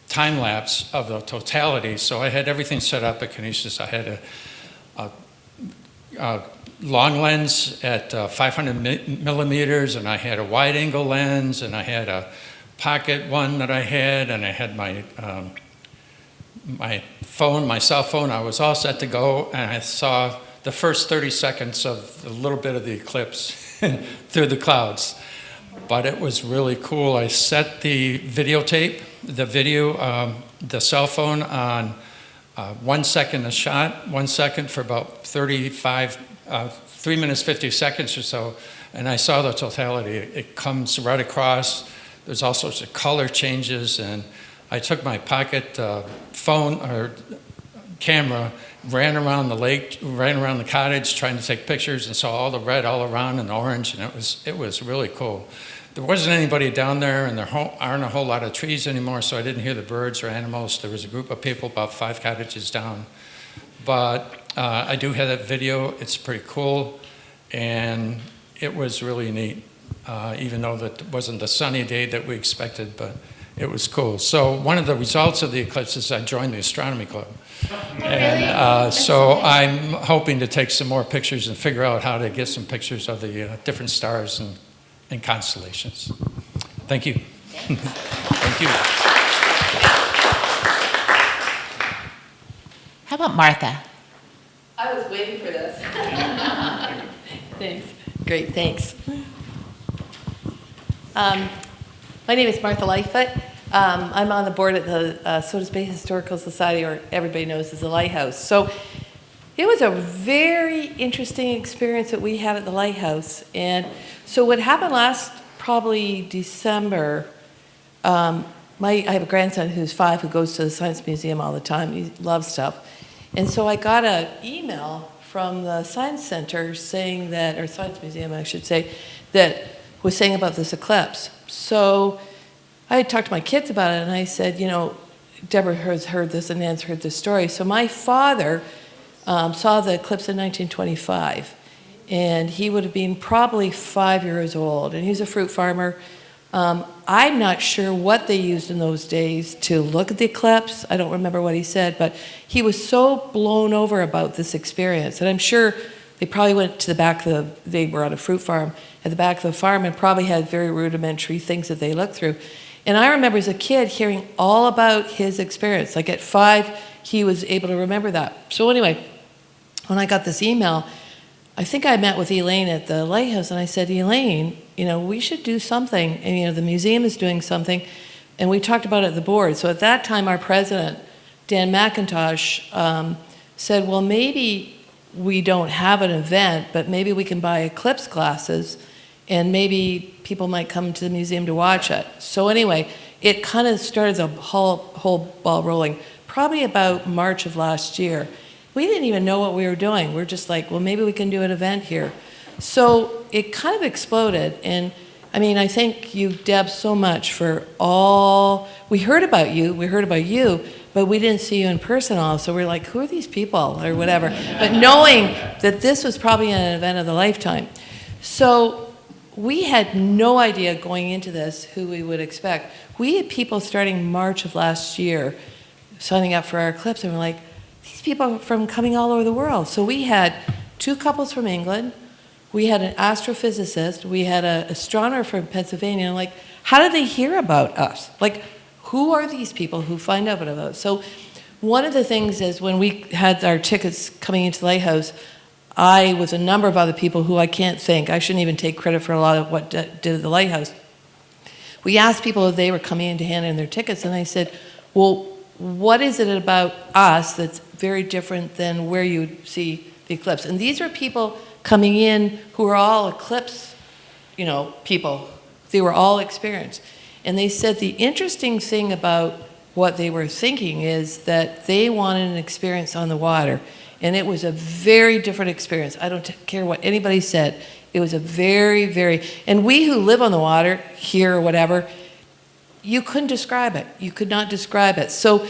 time lapse of the totality. So I had everything set up at Canisius. I had a long lens at 500 millimeters, and I had a wide angle lens, and I had a pocket one that I had, and I had my my cell phone. I was all set to go, and I saw the first 30 seconds of a little bit of the eclipse through the clouds. But it was really cool. I set the videotape, the cell phone on 1 second a shot, 1 second for about 3 minutes, 50 seconds or so, and I saw the totality. It comes right across. There's all sorts of color changes, and I took my pocket phone or camera, ran around the lake, ran around the cottage trying to take pictures, and saw all the red all around and orange, and it was really cool. There wasn't anybody down there, and there aren't a whole lot of trees anymore, so I didn't hear the birds or animals. There was a group of people about 5 cottages down. But I do have that video. It's pretty cool, and it was really neat, even though that wasn't the sunny day that we expected, but it was cool. So one of the results of the eclipse is I joined the astronomy club. And so I'm hoping to take some more pictures and figure out how to get some pictures of the different stars and constellations. Thank you. Thank you. How about Martha? I was waiting for this. Thanks. Great, thanks. My name is Martha Lightfoot. I'm on the board at the Sodas Bay Historical Society, or everybody knows as the Lighthouse. So it was a very interesting experience that we had at the Lighthouse. And so what happened last probably December, I have a grandson who's 5 who goes to the Science Museum all the time. He loves stuff. And so I got an email from the Science Center saying that, or Science Museum I should say, that was saying about this eclipse. So I had talked to my kids about it, and I said, you know, Deborah has heard this and Nan's heard this story. So my father saw the eclipse in 1925, and he would have been probably 5 years old, and he's a fruit farmer. I'm not sure what they used in those days to look at the eclipse. I don't remember what he said, but he was so blown over about this experience. And I'm sure they probably went to the back of they were on a fruit farm, at the back of the farm, and probably had very rudimentary things that they looked through. And I remember as a kid hearing all about his experience. Like at 5, he was able to remember that. So anyway, when I got this email, I think I met with Elaine at the Lighthouse, and I said, Elaine, you know, we should do something. And, you know, the museum is doing something. And we talked about it at the board. So at that time, our president, Dan McIntosh, said, well, maybe we don't have an event, but maybe we can buy eclipse glasses, and maybe people might come to the museum to watch it. So anyway, it kind of started the whole ball rolling, probably about March of last year. We didn't even know what we were doing. We're just like, well, maybe we can do an event here. So it kind of exploded. And I mean, I thank you, Deb, so much for all, we heard about you, but we didn't see you in person all, so we're like, who are these people, or whatever. But knowing that this was probably an event of the lifetime. So we had no idea going into this who we would expect. We had people starting March of last year signing up for our eclipse, and we're like, these people are from coming all over the world. So we had 2 couples from England, we had an astrophysicist, we had an astronomer from Pennsylvania, and like, how did they hear about us? Like, who are these people who find out about us? So one of the things is when we had our tickets coming into the Lighthouse, I, with a number of other people who I can't thank, I shouldn't even take credit for a lot of what did at the Lighthouse. We asked people if they were coming in to hand in their tickets, and I said, well, what is it about us that's very different than where you see the eclipse? And these are people coming in who are all eclipse, people. They were all experienced. And they said the interesting thing about what they were thinking is that they wanted an experience on the water. And it was a very different experience. I don't care what anybody said. It was a very, very, and we who live on the water, here or whatever, you couldn't describe it. You could not describe it. So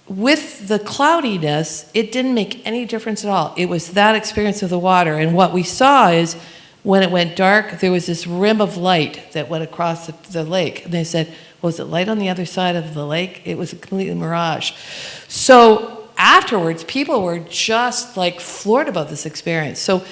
with the cloudiness, it didn't make any difference at all. It was that experience of the water. And what we saw is when it went dark, there was this rim of light that went across the lake. And they said, was it light on the other side of the lake? It was a complete mirage. So afterwards, people were just like floored about this experience. So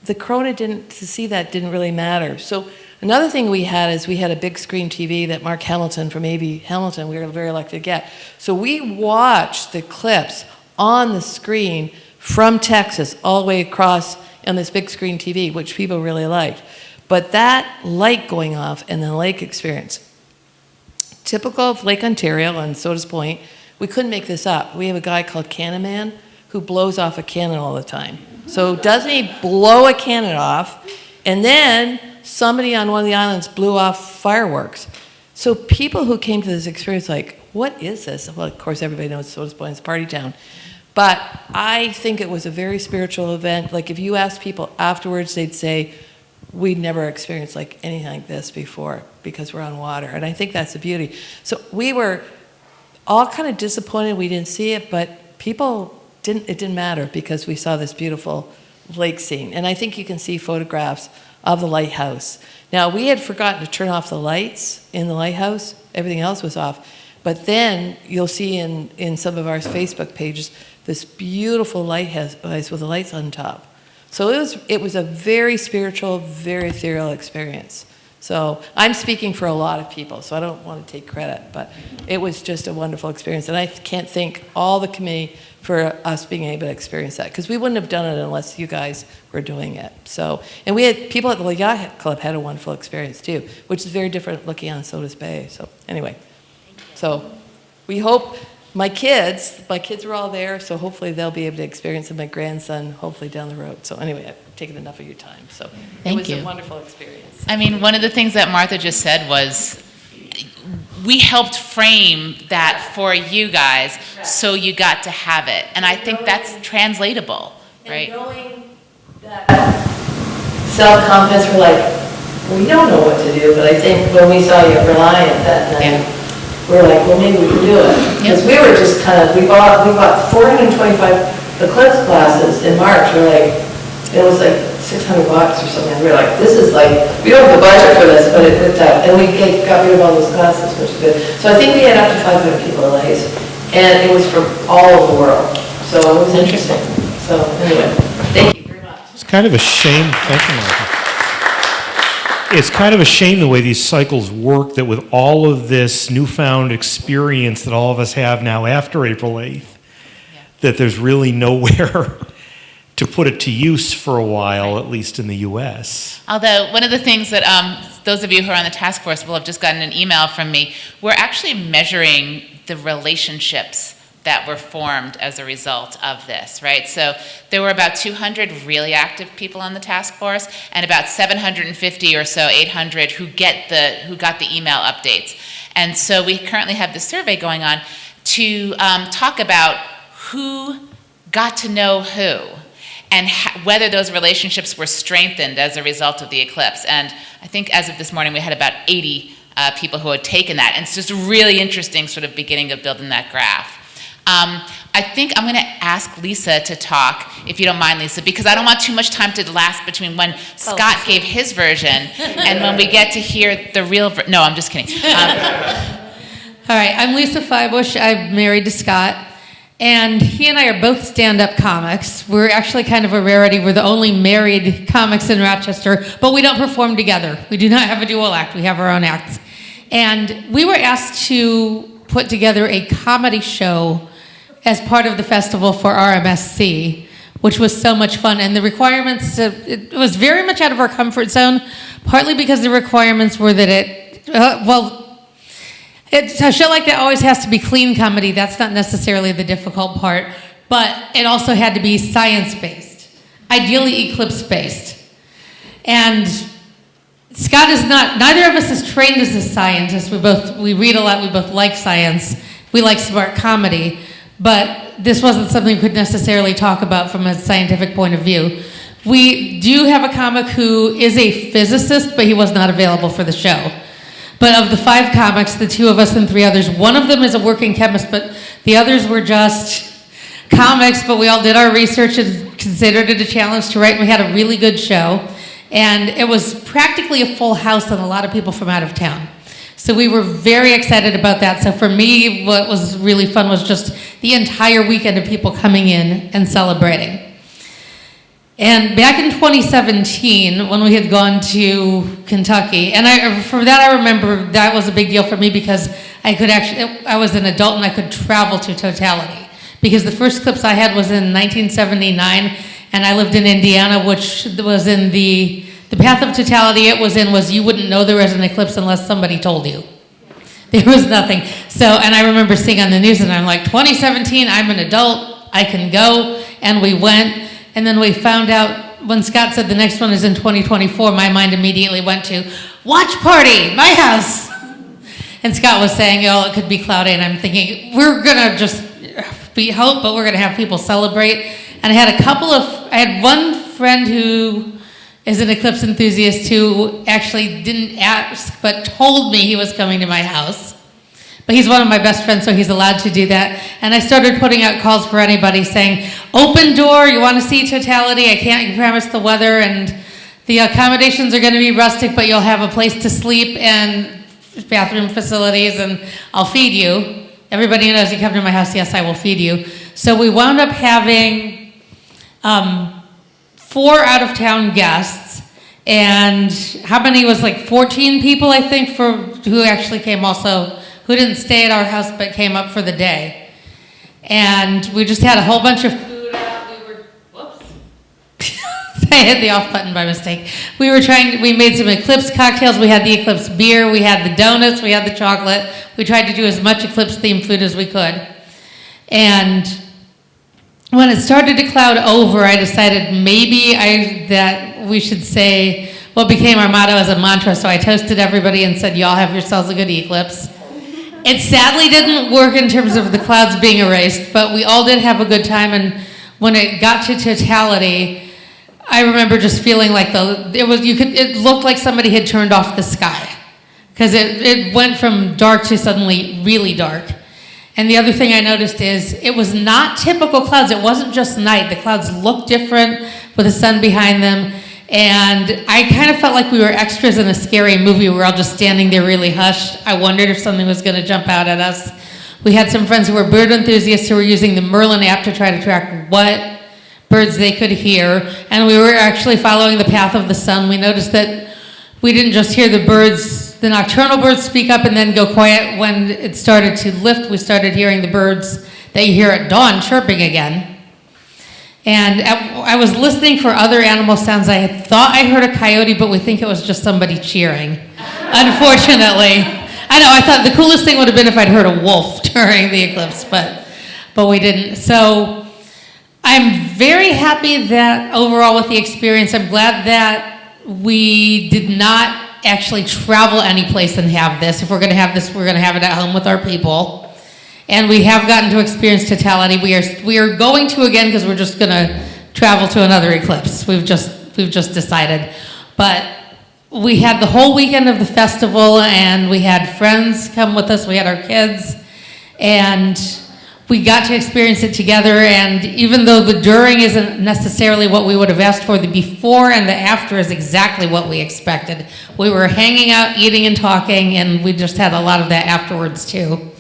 the corona to see that didn't really matter. So another thing we had is we had a big screen TV that Mark Hamilton from AB Hamilton, we were very lucky to get. So we watched the eclipse on the screen from Texas all the way across on this big screen TV, which people really liked. But that light going off and the lake experience, typical of Lake Ontario and Sodas Point, we couldn't make this up. We have a guy called Cannon Man who blows off a cannon all the time. So doesn't he blow a cannon off, and then somebody on one of the islands blew off fireworks. So people who came to this experience like, what is this? Well, of course, everybody knows Sodas Point is party town. But I think it was a very spiritual event. Like if you ask people afterwards, they'd say, we'd never experienced like anything like this before because we're on water. And I think that's the beauty. So we were all kind of disappointed we didn't see it, but it didn't matter because we saw this beautiful lake scene. And I think you can see photographs of the lighthouse. Now, we had forgotten to turn off the lights in the lighthouse. Everything else was off. But then you'll see in some of our Facebook pages this beautiful lighthouse with the lights on top. So it was a very spiritual, very ethereal experience. So I'm speaking for a lot of people, so I don't want to take credit, but it was just a wonderful experience. And I can't thank all the committee for us being able to experience that, because we wouldn't have done it unless you guys were doing it. So, and we had people at the Yacht Club had a wonderful experience too, which is very different looking on Sodas Bay. So anyway, so we hope my kids are all there, so hopefully they'll be able to experience it. My grandson, hopefully down the road. So anyway, I've taken enough of your time. So it was a wonderful experience. I mean, one of the things that Martha just said was we helped frame that for you guys, so you got to have it. And I think that's translatable, right? And knowing that self-confidence, we're like, we don't know what to do, but I think when we saw you at Reliant that night, we're like, well, maybe we can do it. Because we were just we bought 425 eclipse glasses in March. We're like, it was like $600 or something. We were like, this is like, we don't have the budget for this, but it worked out. And we got rid of all those glasses, which is good. So I think we had up to 500 people at Lace. And it was from all over the world. So it was interesting. So anyway, thank you very much. It's kind of a shame. Thank you, Martha. It's kind of a shame the way these cycles work, that with all of this newfound experience that all of us have now after April 8th, that there's really nowhere to put it to use for a while, at least in the U.S. Although one of the things that those of you who are on the task force will have just gotten an email from me, we're actually measuring the relationships that were formed as a result of this, right? So there were about 200 really active people on the task force, and about 750 or so, 800 who got the email updates. And so we currently have this survey going on to talk about who got to know who, and whether those relationships were strengthened as a result of the eclipse. And I think as of this morning, we had about 80 people who had taken that. And it's just a really interesting sort of beginning of building that graph. I think I'm going to ask Lisa to talk, if you don't mind, Lisa, because I don't want too much time to last between when Scott gave his version and when we get to hear the real No, I'm just kidding. All right, I'm Lisa Feibush. I'm married to Scott. And he and I are both stand-up comics. We're actually kind of a rarity. We're the only married comics in Rochester, but we don't perform together. We do not have a dual act. We have our own acts. And we were asked to put together a comedy show as part of the festival for RMSC, which was so much fun. And the requirements, it was very much out of our comfort zone, partly because the requirements were that a show like that always has to be clean comedy. That's not necessarily the difficult part. But it also had to be science-based, ideally eclipse-based. And Scott is not, neither of us is trained as a scientist. We read a lot, we both like science. We like smart comedy. But this wasn't something we could necessarily talk about from a scientific point of view. We do have a comic who is a physicist, but he was not available for the show. But of the 5 comics, the 2 of us and 3 others, one of them is a working chemist, but the others were just comics, but we all did our research and considered it a challenge to write, and we had a really good show. And it was practically a full house and a lot of people from out of town. So we were very excited about that. So for me, what was really fun was just the entire weekend of people coming in and celebrating. And back in 2017, when we had gone to Kentucky, and for that I remember that was a big deal for me because I was an adult and I could travel to Totality. Because the first eclipse I had was in 1979, and I lived in Indiana, which was in the path of totality it was in was you wouldn't know there was an eclipse unless somebody told you. There was nothing. So, and I remember seeing on the news and I'm like, 2017, I'm an adult, I can go, and we went. And then we found out when Scott said the next one is in 2024, my mind immediately went to, watch party, my house. And Scott was saying, oh, it could be cloudy, and I'm thinking, we're gonna just be hope, but we're gonna have people celebrate. And I had one friend who is an eclipse enthusiast who actually didn't ask, but told me he was coming to my house. But he's one of my best friends, so he's allowed to do that. And I started putting out calls for anybody saying, open door, you want to see totality, I can't promise the weather, and the accommodations are going to be rustic, but you'll have a place to sleep and bathroom facilities, and I'll feed you. Everybody who knows you come to my house, yes, I will feed you. So we wound up having 4 out-of-town guests, and how many was like 14 people, I think, who actually came also, who didn't stay at our house but came up for the day. And we just had a whole bunch of food out. Whoops. I hit the off button by mistake. We made some eclipse cocktails. We had the eclipse beer. We had the donuts. We had the chocolate. We tried to do as much eclipse-themed food as we could. And when it started to cloud over, I decided that we should say what became our motto as a mantra. So I toasted everybody and said, y'all have yourselves a good eclipse. It sadly didn't work in terms of the clouds being erased, but we all did have a good time. And when it got to totality, I remember just feeling like it looked like somebody had turned off the sky, because it went from dark to suddenly really dark. And the other thing I noticed is it was not typical clouds. It wasn't just night. The clouds looked different with the sun behind them. And I kind of felt like we were extras in a scary movie. We were all just standing there really hushed. I wondered if something was going to jump out at us. We had some friends who were bird enthusiasts who were using the Merlin app to try to track what birds they could hear. And we were actually following the path of the sun. We noticed that we didn't just hear the nocturnal birds speak up and then go quiet. When it started to lift, we started hearing the birds that you hear at dawn chirping again. And I was listening for other animal sounds. I thought I heard a coyote, but we think it was just somebody cheering. Unfortunately. I know, I thought the coolest thing would have been if I'd heard a wolf during the eclipse, but we didn't. So I'm very happy that overall with the experience, I'm glad that we did not actually travel any place and have this. If we're going to have this, we're going to have it at home with our people. And we have gotten to experience totality. We are going to again because we're just going to travel to another eclipse. We've just decided. But we had the whole weekend of the festival, and we had friends come with us. We had our kids, and we got to experience it together. And even though the during isn't necessarily what we would have asked for, the before and the after is exactly what we expected. We were hanging out, eating and talking, and we just had a lot of that afterwards too.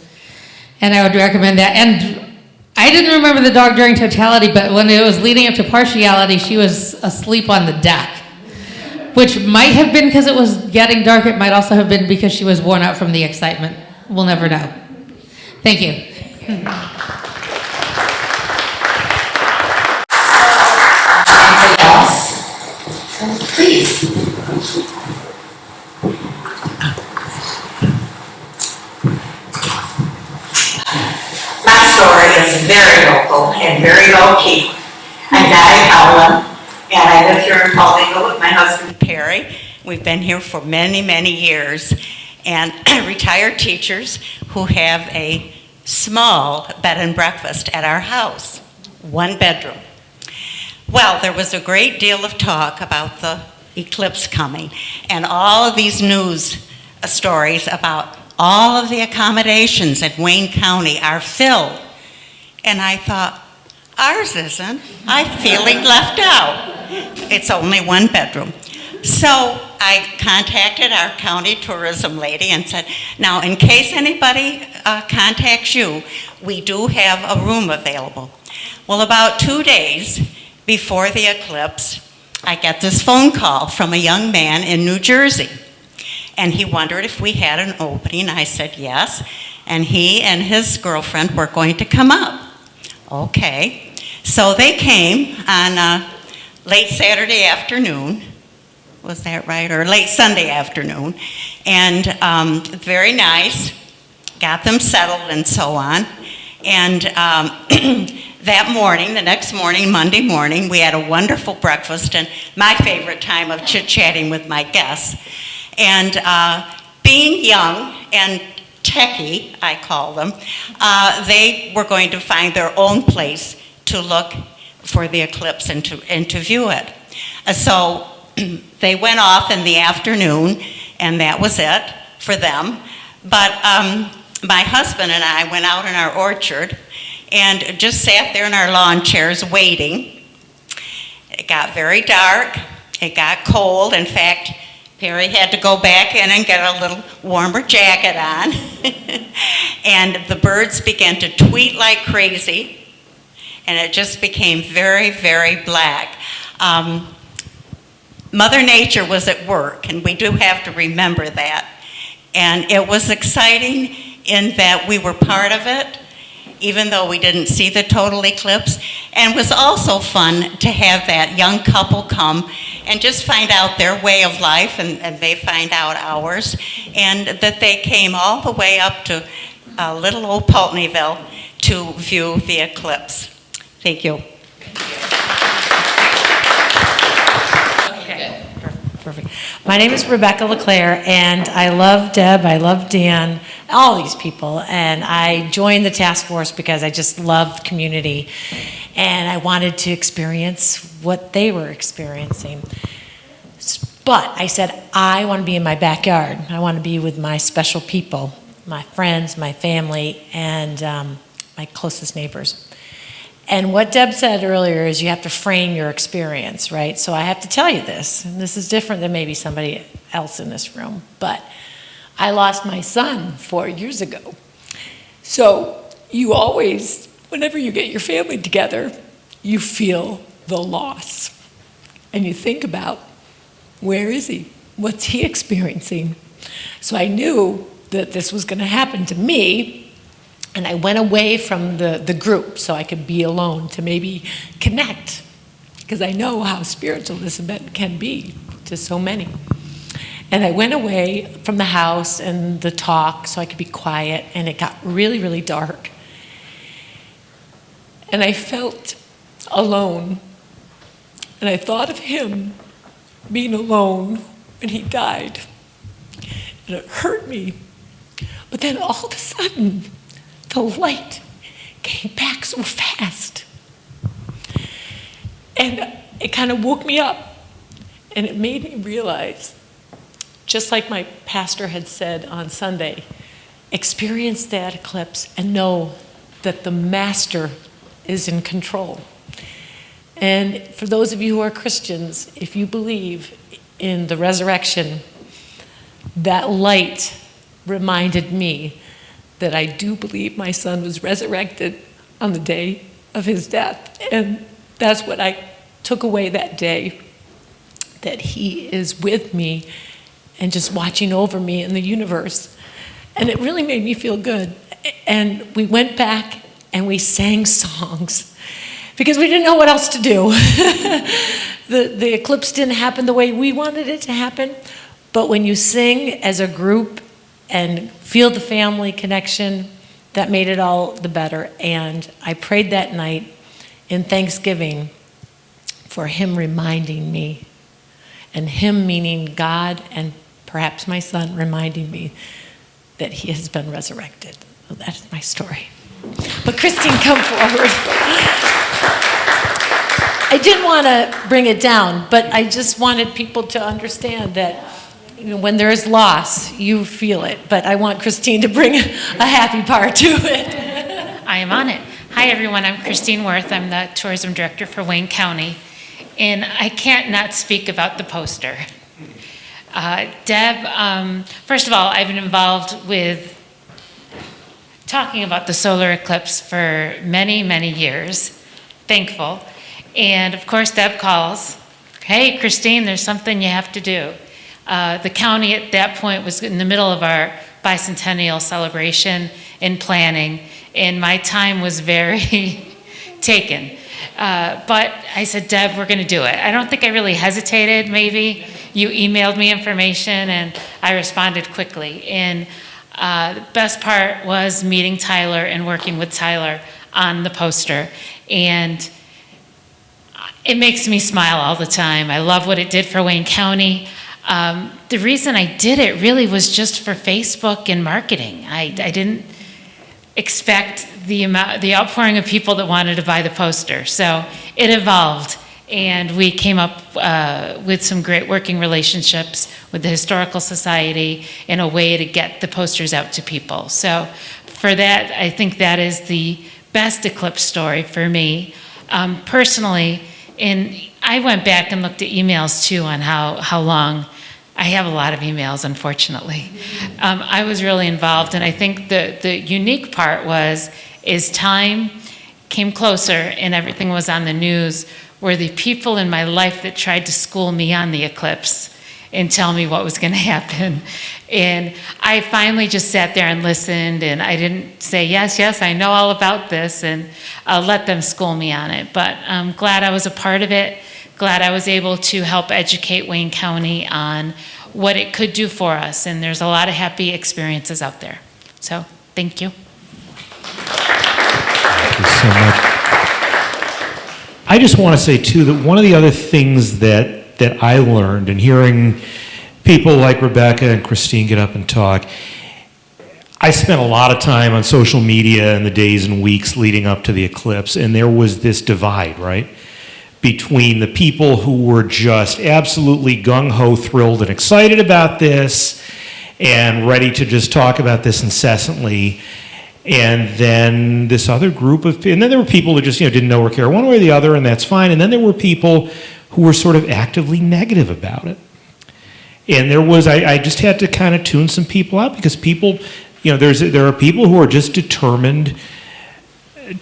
And I would recommend that. And I didn't remember the dog during totality, but when it was leading up to partiality, she was asleep on the deck, which might have been because it was getting dark. It might also have been because she was worn out from the excitement. We'll never know. Thank you. Please. My story is very local and very low-key. I'm Diane Howland, and I live here in Pultneyville with my husband, Perry. We've been here for many, many years, and retired teachers who have a small bed and breakfast at our house, 1 bedroom. Well, there was a great deal of talk about the eclipse coming, and all of these news stories about all of the accommodations in Wayne County are filled. And I thought, ours isn't. I'm feeling left out. It's only 1 bedroom. So I contacted our county tourism lady and said, now in case anybody contacts you, we do have a room available. Well, about 2 days before the eclipse, I get this phone call from a young man in New Jersey. And he wondered if we had an opening. I said yes. And he and his girlfriend were going to come up. Okay. So they came on late Saturday afternoon. Was that right? Or late Sunday afternoon. And very nice. Got them settled and so on. And that morning, the next morning, Monday morning, we had a wonderful breakfast and my favorite time of chit-chatting with my guests. And being young and techie, I call them, they were going to find their own place to look for the eclipse and to view it. So they went off in the afternoon, and that was it for them. But my husband and I went out in our orchard and just sat there in our lawn chairs waiting. It got very dark. It got cold. In fact, Perry had to go back in and get a little warmer jacket on. And the birds began to tweet like crazy. And it just became very, very black. Mother Nature was at work, and we do have to remember that. And it was exciting in that we were part of it, even though we didn't see the total eclipse. And it was also fun to have that young couple come and just find out their way of life, and they find out ours, and that they came all the way up to little old Pultneyville to view the eclipse. Thank you. Okay. Perfect. My name is Rebecca LeClaire, and I love Deb, I love Dan, all these people, and I joined the task force because I just love community, and I wanted to experience what they were experiencing. But I said, I want to be in my backyard. I want to be with my special people, my friends, my family, and my closest neighbors. And what Deb said earlier is you have to frame your experience, right? So I have to tell you this, and this is different than maybe somebody else in this room, but I lost my son 4 years ago. So you always, whenever you get your family together, you feel the loss. And you think about, where is he? What's he experiencing? So I knew that this was going to happen to me. And I went away from the group so I could be alone to maybe connect, because I know how spiritual this event can be to so many. And I went away from the house and the talk so I could be quiet, and it got really, really dark. And I felt alone, and I thought of him being alone when he died, and it hurt me. But then all of a sudden, the light came back so fast. And it kind of woke me up. And it made me realize just like my pastor had said on Sunday, experience that eclipse and know that the Master is in control. And for those of you who are Christians, if you believe in the resurrection, that light reminded me that I do believe my son was resurrected on the day of his death. And that's what I took away that day, that he is with me and just watching over me in the universe. And it really made me feel good. And we went back and we sang songs because we didn't know what else to do. The eclipse didn't happen the way we wanted it to happen, but when you sing as a group and feel the family connection, that made it all the better. And I prayed that night in Thanksgiving for him reminding me, and him meaning God and perhaps my son reminding me that he has been resurrected. So that's my story. But Christine, come forward. I didn't want to bring it down, but I just wanted people to understand that when there is loss, you feel it. But I want Christine to bring a happy part to it. I am on it. Hi, everyone. I'm Christine Worth. I'm the tourism director for Wayne County. And I can't not speak about the poster. Deb, first of all, I've been involved with talking about the solar eclipse for many, many years. Thankful. And of course, Deb calls, hey, Christine, there's something you have to do. The county at that point was in the middle of our bicentennial celebration and planning, and my time was very taken. But I said, Deb, we're going to do it. I don't think I really hesitated, maybe. You emailed me information, and I responded quickly. And the best part was meeting Tyler and working with Tyler on the poster. And it makes me smile all the time. I love what it did for Wayne County. The reason I did it really was just for Facebook and marketing. I didn't expect the outpouring of people that wanted to buy the poster. So it evolved, and we came up with some great working relationships with the Historical Society in a way to get the posters out to people. So for that, I think that is the best eclipse story for me. Personally, and I went back and looked at emails too on how long. I have a lot of emails, unfortunately. I was really involved, and I think the unique part is time came closer and everything was on the news, were the people in my life that tried to school me on the eclipse and tell me what was going to happen. And I finally just sat there and listened, and I didn't say, yes, I know all about this, and let them school me on it. But I'm glad I was a part of it, glad I was able to help educate Wayne County on what it could do for us, and there's a lot of happy experiences out there. So, thank you. Thank you so much. I just want to say, too, that one of the other things that I learned in hearing people like Rebecca and Christine get up and talk, I spent a lot of time on social media in the days and weeks leading up to the eclipse, and there was this divide, right, between the people who were just absolutely gung-ho thrilled and excited about this and ready to just talk about this incessantly, and then this other group of, and then there were people who just didn't know or care one way or the other, and that's fine, and then there were people who were sort of actively negative about it. And there was, I just had to kind of tune some people out, because people, there are people who are just determined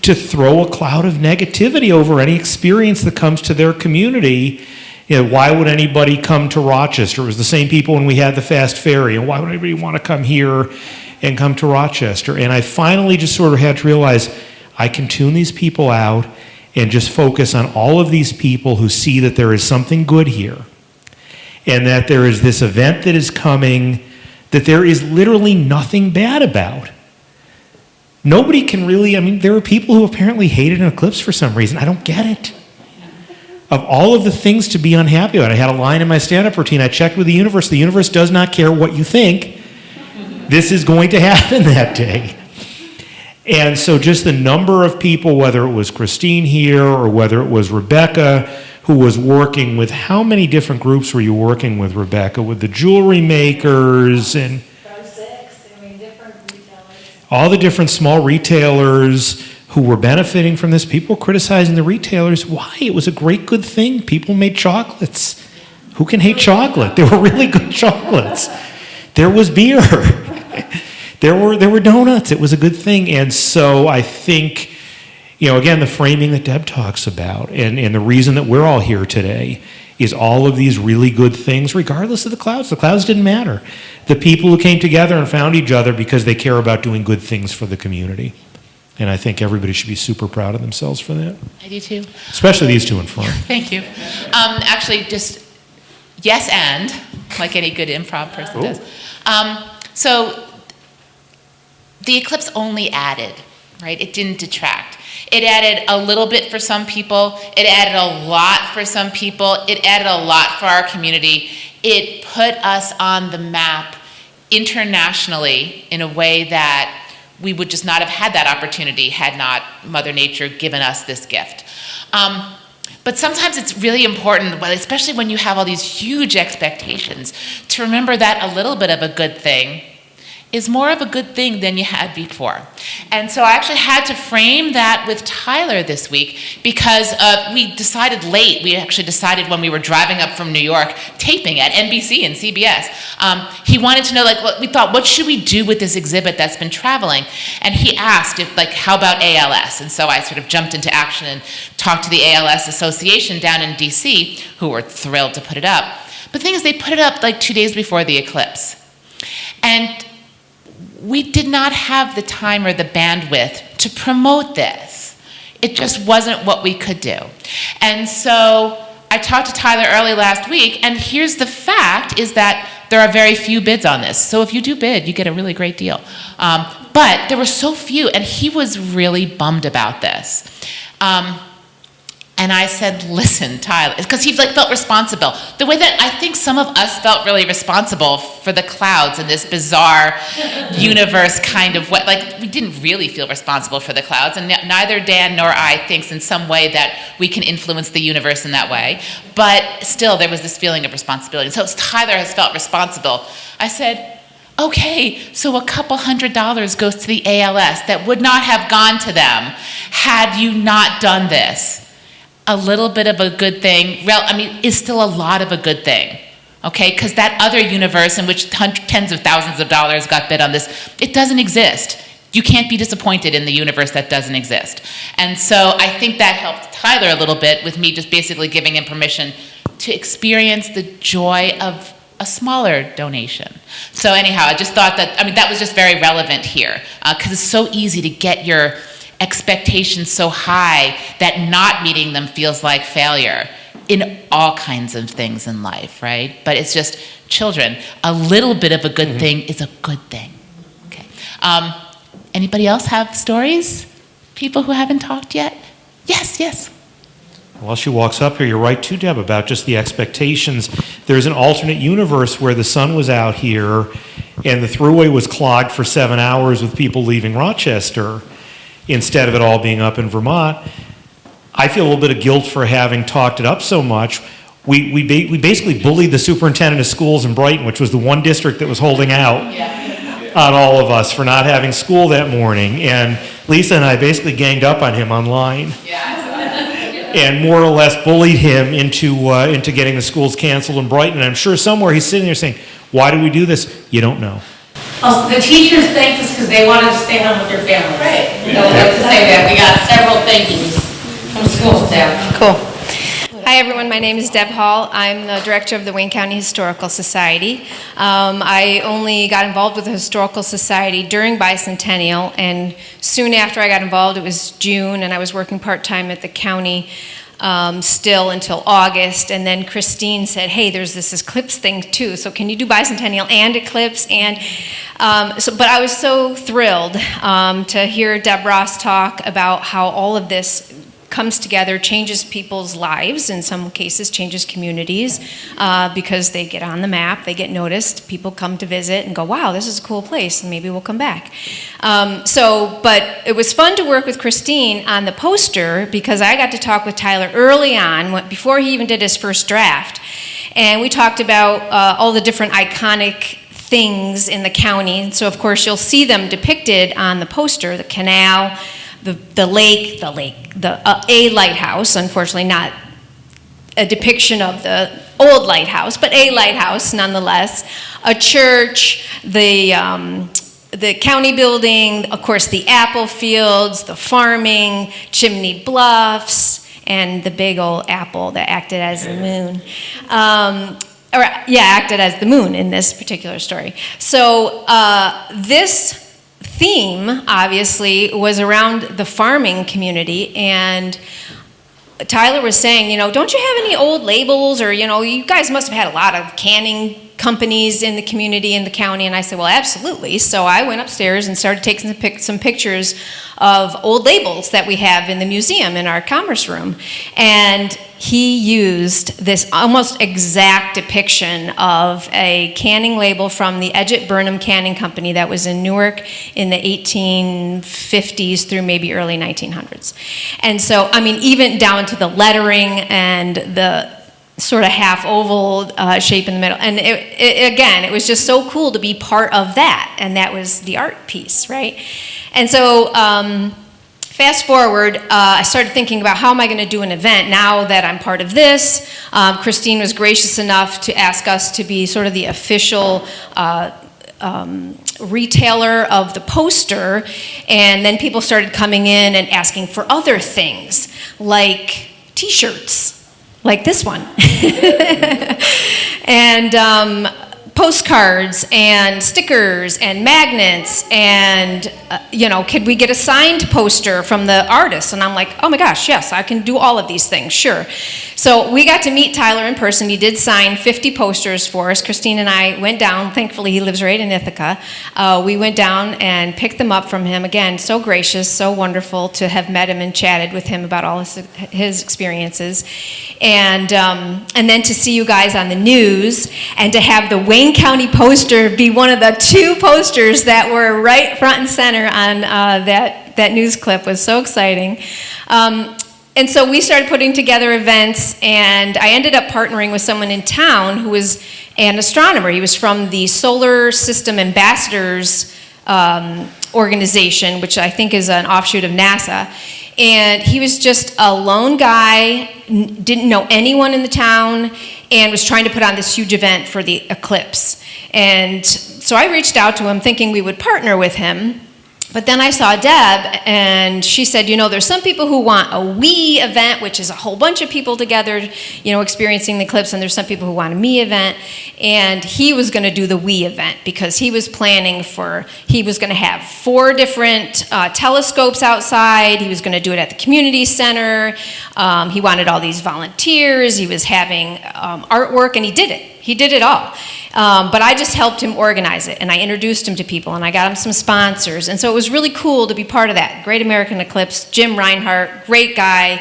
to throw a cloud of negativity over any experience that comes to their community. Why would anybody come to Rochester? It was the same people when we had the fast ferry, and why would anybody want to come here and come to Rochester? And I finally just sort of had to realize I can tune these people out and just focus on all of these people who see that there is something good here, and that there is this event that is coming that there is literally nothing bad about. Nobody can really, there are people who apparently hated an eclipse for some reason. I don't get it. Of all of the things to be unhappy about, I had a line in my stand-up routine. I checked with the universe. The universe does not care what you think. This is going to happen that day. And so just the number of people, whether it was Christine here or whether it was Rebecca, who was working with, how many different groups were you working with, Rebecca? With the jewelry makers and all the different small retailers who were benefiting from this. People were criticizing the retailers. Why? It was a great, good thing. People made chocolates. Who can hate chocolate? They were really good chocolates. There was beer. There were donuts. It was a good thing. And so I think, again, the framing that Deb talks about and the reason that we're all here today is all of these really good things, regardless of the clouds. The clouds didn't matter. The people who came together and found each other because they care about doing good things for the community. And I think everybody should be super proud of themselves for that. I do too. Especially these two in front. Thank you. Actually, just yes and, like any good improv person does. So the eclipse only added, right? It didn't detract. It added a little bit for some people. It added a lot for some people. It added a lot for our community. It put us on the map internationally in a way that we would just not have had that opportunity had not Mother Nature given us this gift. But sometimes it's really important, especially when you have all these huge expectations, to remember that a little bit of a good thing is more of a good thing than you had before. And so I actually had to frame that with Tyler this week because we decided late. We actually decided when we were driving up from New York, taping at NBC and CBS. He wanted to know, we thought, what should we do with this exhibit that's been traveling? And he asked, how about ALS? And so I sort of jumped into action and talked to the ALS Association down in DC, who were thrilled to put it up. But the thing is, they put it up 2 days before the eclipse. And we did not have the time or the bandwidth to promote this. It just wasn't what we could do. And so I talked to Tyler early last week, and here's the fact is that there are very few bids on this. So if you do bid, you get a really great deal. But there were so few, and he was really bummed about this. And I said, listen, Tyler, because he felt responsible. The way that I think some of us felt really responsible for the clouds in this bizarre universe kind of way. We didn't really feel responsible for the clouds, and neither Dan nor I thinks in some way that we can influence the universe in that way. But still, there was this feeling of responsibility. So Tyler has felt responsible. I said, okay, so a couple $100 goes to the ALS that would not have gone to them had you not done this. A little bit of a good thing, is still a lot of a good thing, okay? Because that other universe in which tens of thousands of dollars got bid on this, it doesn't exist. You can't be disappointed in the universe that doesn't exist. And so I think that helped Tyler a little bit with me just basically giving him permission to experience the joy of a smaller donation. So anyhow, I just thought that was just very relevant here because it's so easy to get your expectations so high that not meeting them feels like failure in all kinds of things in life, right? But it's just, children, a little bit of a good thing is a good thing. Okay. Anybody else have stories? People who haven't talked yet? Yes. While she walks up here, you're right too, Deb, about just the expectations. There's an alternate universe where the sun was out here and the thruway was clogged for 7 hours with people leaving Rochester, instead of it all being up in Vermont. I feel a little bit of guilt for having talked it up so much. We basically bullied the superintendent of schools in Brighton, which was the one district that was holding out on all of us for not having school that morning. And Lisa and I basically ganged up on him online. And more or less bullied him into getting the schools canceled in Brighton. And I'm sure somewhere he's sitting there saying, why do we do this? You don't know. Oh, the teachers thanked us because they wanted to stay home with their families. Right. I would like to say that. We got several thank yous from school staff. Cool. Hi everyone, my name is Deb Hall. I'm the director of the Wayne County Historical Society. I only got involved with the Historical Society during Bicentennial, and soon after I got involved, it was June, and I was working part-time at the county still until August, and then Christine said, hey, there's this eclipse thing too, so can you do Bicentennial and eclipse? And but I was so thrilled to hear Deb Ross talk about how all of this comes together, changes people's lives, in some cases changes communities, because they get on the map, they get noticed, people come to visit and go, wow, this is a cool place, and maybe we'll come back. But it was fun to work with Christine on the poster, because I got to talk with Tyler early on, before he even did his first draft, and we talked about all the different iconic things in the county. And so of course you'll see them depicted on the poster: the canal, the lake, a lighthouse, unfortunately not a depiction of the old lighthouse, but a lighthouse nonetheless, a church, the county building, of course the apple fields, the farming, Chimney Bluffs, and the big old apple that acted as the moon. Acted as the moon in this particular story. So this theme, obviously, was around the farming community, and Tyler was saying, don't you have any old labels, or, you guys must have had a lot of canning companies in the community, in the county. And I said, well, absolutely. So I went upstairs and started taking some pictures of old labels that we have in the museum in our commerce room. And he used this almost exact depiction of a canning label from the Edgett Burnham Canning Company that was in Newark in the 1850s through maybe early 1900s. And so, even down to the lettering and the sort of half oval shape in the middle. And it was just so cool to be part of that. And that was the art piece, right? And so fast forward, I started thinking about how am I going to do an event now that I'm part of this. Christine was gracious enough to ask us to be sort of the official retailer of the poster. And then people started coming in and asking for other things, like t-shirts. Like this one. And postcards and stickers and magnets and, could we get a signed poster from the artist? And I'm like, oh my gosh, yes, I can do all of these things, sure. So we got to meet Tyler in person. He did sign 50 posters for us. Christine and I went down. Thankfully, he lives right in Ithaca. We went down and picked them up from him. Again, so gracious, so wonderful to have met him and chatted with him about all his experiences. And then to see you guys on the news and to have the Wayne County poster be one of the 2 posters that were right front and center on that news clip was so exciting. And so we started putting together events, and I ended up partnering with someone in town who was an astronomer. He was from the Solar System Ambassadors organization, which I think is an offshoot of NASA. And he was just a lone guy, didn't know anyone in the town, and was trying to put on this huge event for the eclipse. And so I reached out to him thinking we would partner with him. But then I saw Deb, and she said, there's some people who want a we event, which is a whole bunch of people together, experiencing the eclipse, and there's some people who want a me event. And he was going to do the we event because he was planning he was going to have 4 different telescopes outside. He was going to do it at the community center. He wanted all these volunteers. He was having artwork, and he did it. He did it all. But I just helped him organize it, and I introduced him to people, and I got him some sponsors. And so it was really cool to be part of that. Great American Eclipse, Jim Reinhardt, great guy.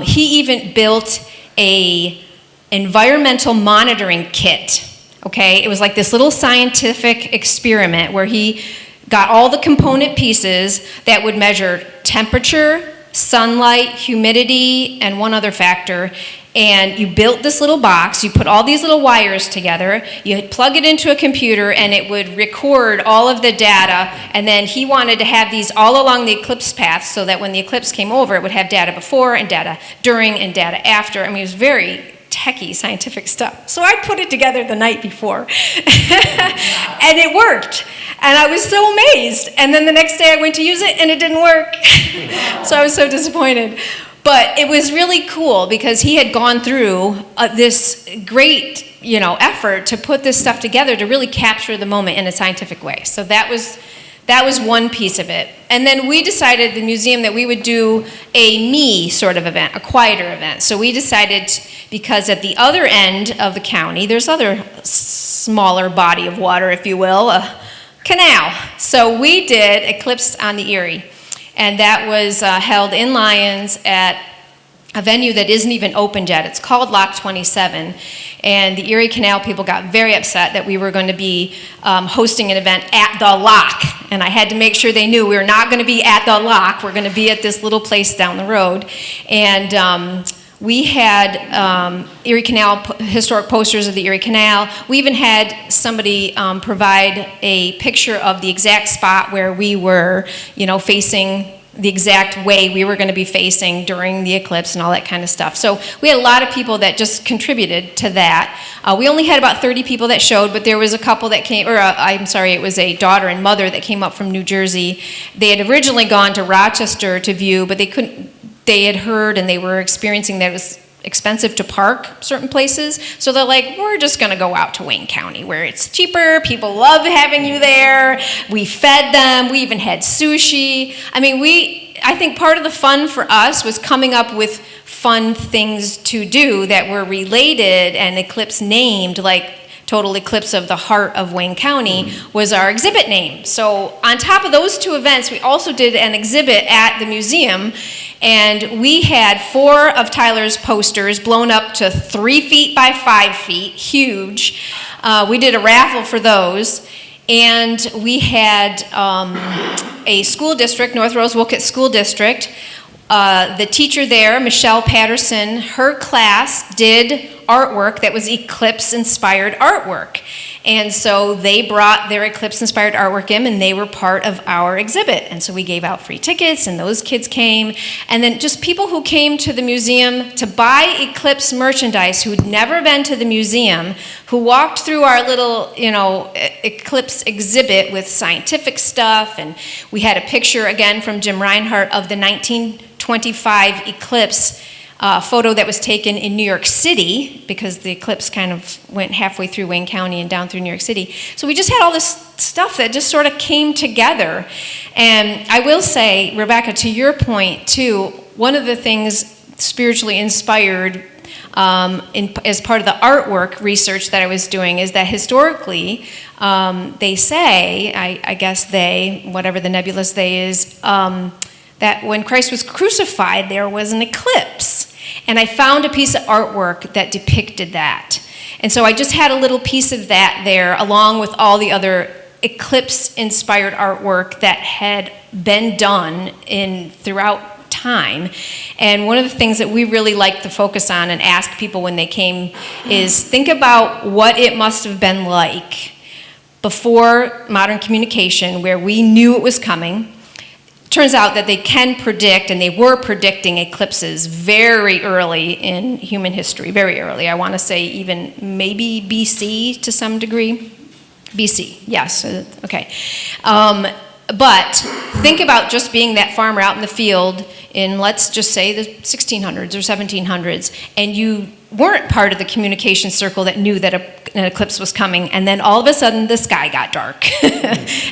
He even built a environmental monitoring kit, okay? It was like this little scientific experiment where he got all the component pieces that would measure temperature, sunlight, humidity, and one other factor. And you built this little box, you put all these little wires together, you plug it into a computer, and it would record all of the data. And then he wanted to have these all along the eclipse path so that when the eclipse came over, it would have data before and data during and data after. It was very techie, scientific stuff. So I put it together the night before, and it worked. And I was so amazed. And then the next day I went to use it, and it didn't work. So I was so disappointed. But it was really cool because he had gone through this great, effort to put this stuff together to really capture the moment in a scientific way. So that was one piece of it. And then we decided, the museum, that we would do a me sort of event, a quieter event. So we decided, because at the other end of the county, there's other smaller body of water, if you will, a canal. So we did Eclipse on the Erie. and that was held in Lyons at a venue that isn't even opened yet. It's called Lock 27, and the Erie Canal people got very upset that we were going to be hosting an event at the Lock, and I had to make sure they knew we were not going to be at the Lock. We're going to be at this little place down the road, and we had Erie Canal historic posters of the Erie Canal. We even had somebody provide a picture of the exact spot where we were, facing the exact way we were going to be facing during the eclipse and all that kind of stuff. So we had a lot of people that just contributed to that. We only had about 30 people that showed, but there was a couple that came, it was a daughter and mother that came up from New Jersey. They had originally gone to Rochester to view, but they had heard and they were experiencing that it was expensive to park certain places. So they're like, we're just going to go out to Wayne County where it's cheaper. People love having you there. We fed them. We even had sushi. I think part of the fun for us was coming up with fun things to do that were related and eclipse named, like Total Eclipse of the Heart of Wayne County was our exhibit name. So on top of those two events, we also did an exhibit at the museum, and we had 4 of Tyler's posters blown up to 3 feet by 5 feet, huge. We did a raffle for those, and we had a school district, North Rose Wolcott School District. The teacher there, Michelle Patterson, her class did artwork that was eclipse-inspired artwork. And so they brought their eclipse-inspired artwork in, and they were part of our exhibit. And so we gave out free tickets, and those kids came. And then just people who came to the museum to buy eclipse merchandise who'd never been to the museum, who walked through our little, eclipse exhibit with scientific stuff. And we had a picture, again, from Jim Reinhardt of the 1925 eclipse photo that was taken in New York City, because the eclipse kind of went halfway through Wayne County and down through New York City. So we just had all this stuff that just sort of came together. And I will say, Rebecca, to your point too, one of the things spiritually inspired as part of the artwork research that I was doing is that historically, they say, I guess they, whatever the nebulous they is, that when Christ was crucified, there was an eclipse. And I found a piece of artwork that depicted that. And so I just had a little piece of that there, along with all the other eclipse-inspired artwork that had been done throughout time. And one of the things that we really like to focus on and ask people when they came is think about what it must have been like before modern communication, where we knew it was coming. Turns out that they can predict, and they were predicting eclipses very early in human history, very early. I want to say even maybe BC to some degree. BC, yes, okay. But think about just being that farmer out in the field in, let's just say, the 1600s or 1700s, and you weren't part of the communication circle that knew that an eclipse was coming, and then all of a sudden the sky got dark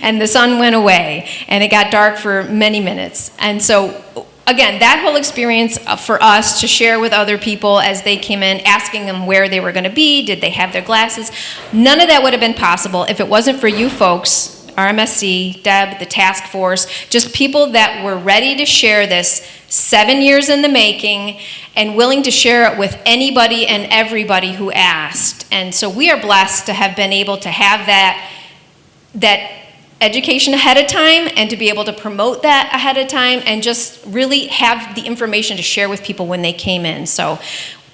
and the sun went away and it got dark for many minutes. And so again, that whole experience for us to share with other people as they came in, asking them where they were going to be, did they have their glasses, none of that would have been possible if it wasn't for you folks, RMSC, Deb, the task force, just people that were ready to share this 7 years in the making and willing to share it with anybody and everybody who asked. And so we are blessed to have been able to have that education ahead of time and to be able to promote that ahead of time and just really have the information to share with people when they came in. So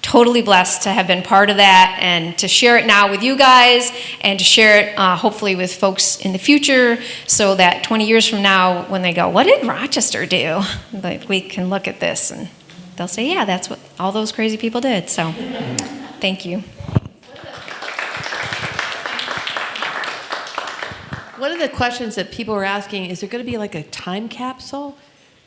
totally blessed to have been part of that and to share it now with you guys and to share it hopefully with folks in the future so that 20 years from now when they go, what did Rochester do? Like, we can look at this and they'll say, yeah, that's what all those crazy people did. So thank you. One of the questions that people were asking, is there going to be like a time capsule?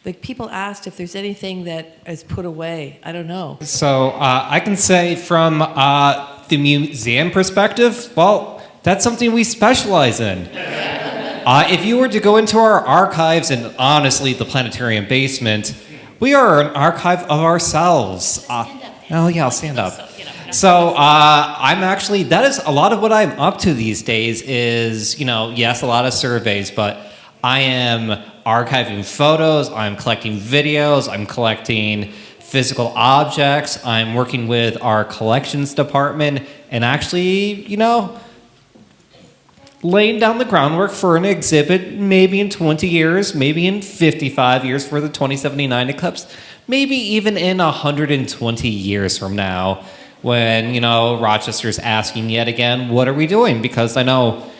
Like, people asked if there's anything that is put away. I don't know. So I can say from the museum perspective, well, that's something we specialize in. If you were to go into our archives and honestly the planetarium basement, we are an archive of ourselves. Oh yeah, I'll stand up. So I'm actually, that is a lot of what I'm up to these days is, yes, a lot of surveys, but I am archiving photos, I'm collecting videos, I'm collecting physical objects, I'm working with our collections department, and actually, laying down the groundwork for an exhibit maybe in 20 years, maybe in 55 years for the 2079 eclipse, maybe even in 120 years from now when, Rochester's asking yet again, what are we doing? Because I know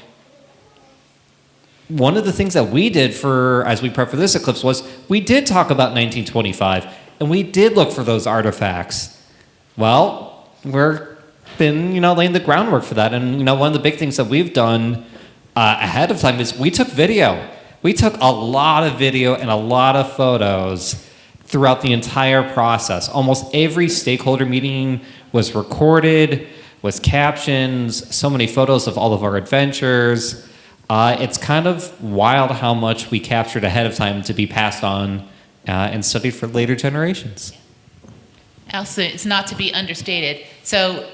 one of the things that we did as we prepped for this eclipse was we did talk about 1925 and we did look for those artifacts. Well, we're been, laying the groundwork for that. And, one of the big things that we've done ahead of time is we took video. We took a lot of video and a lot of photos throughout the entire process. Almost every stakeholder meeting was recorded, was captions, so many photos of all of our adventures. It's kind of wild how much we captured ahead of time to be passed on and studied for later generations. Also, it's not to be understated. So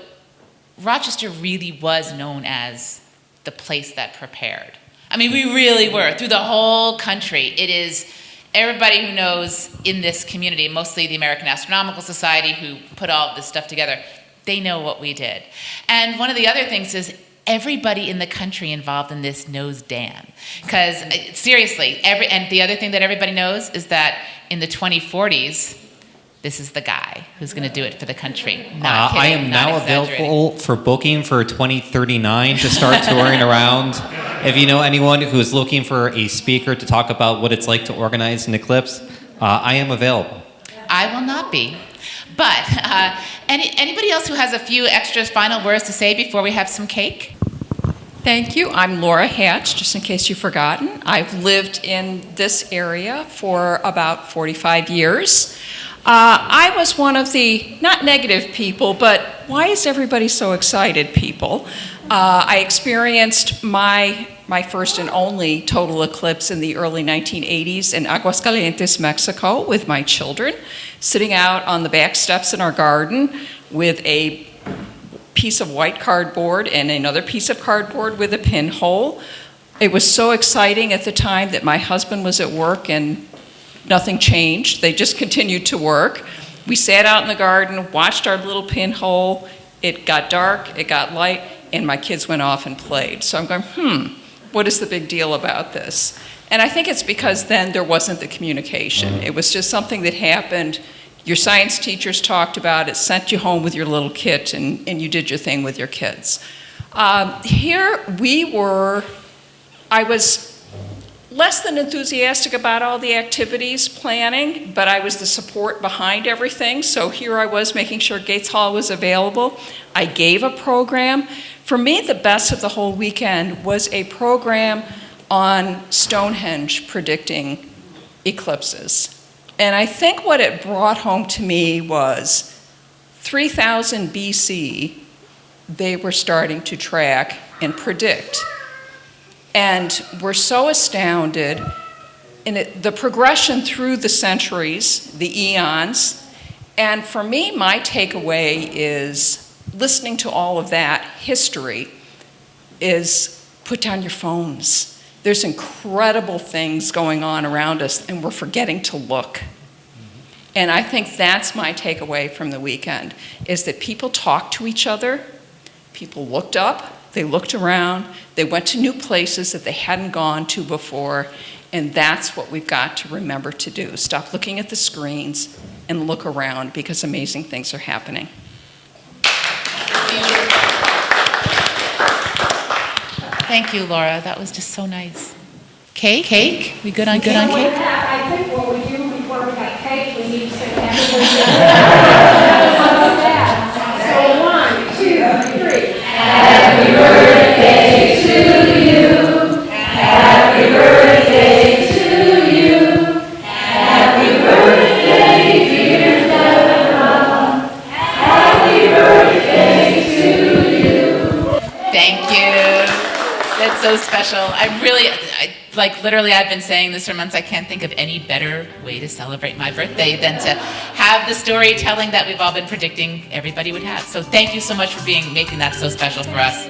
Rochester really was known as the place that prepared. I mean, we really were. Through the whole country, it is everybody who knows in this community, mostly the American Astronomical Society, who put all of this stuff together, they know what we did. And one of the other things is everybody in the country involved in this knows Dan. Because seriously, and the other thing that everybody knows is that in the 2040s, this is the guy who's going to do it for the country. Not kidding, I am now available for booking for 2039 to start touring around. If you know anyone who is looking for a speaker to talk about what it's like to organize an eclipse, I am available. I will not be. But anybody else who has a few extra final words to say before we have some cake? Thank you. I'm Laura Hatch, just in case you've forgotten. I've lived in this area for about 45 years. I was one of the, not negative people, but why is everybody so excited people? I experienced my first and only total eclipse in the early 1980s in Aguascalientes, Mexico, with my children, sitting out on the back steps in our garden with a piece of white cardboard and another piece of cardboard with a pinhole. It was so exciting at the time that my husband was at work and nothing changed. They just continued to work. We sat out in the garden, watched our little pinhole. It got dark, it got light, and my kids went off and played. So I'm going, what is the big deal about this? And I think it's because then there wasn't the communication. It was just something that happened. Your science teachers talked about it, sent you home with your little kit, and you did your thing with your kids. Here I was less than enthusiastic about all the activities planning, but I was the support behind everything. So here I was making sure Gates Hall was available. I gave a program. For me, the best of the whole weekend was a program on Stonehenge predicting eclipses. And I think what it brought home to me was 3000 BC, they were starting to track and predict. And we're so astounded in the progression through the centuries, the eons. And for me, my takeaway is listening to all of that history is put down your phones. There's incredible things going on around us, and we're forgetting to look. And I think that's my takeaway from the weekend, is that people talked to each other, people looked up, they looked around, they went to new places that they hadn't gone to before, and that's what we've got to remember to do. Stop looking at the screens and look around, because amazing things are happening. Thank you, Laura. That was just so nice. Cake? Cake? We good on cake? I think what we do before we have cake, we need to say happy birthday. So 1, 2, 3. Happy birthday to you. Happy birthday to you. Happy birthday, dear Deborah. Happy birthday to you. Thank you. That's so special. I've been saying this for months. I can't think of any better way to celebrate my birthday than to have the storytelling that we've all been predicting everybody would have. So thank you so much for making that so special for us.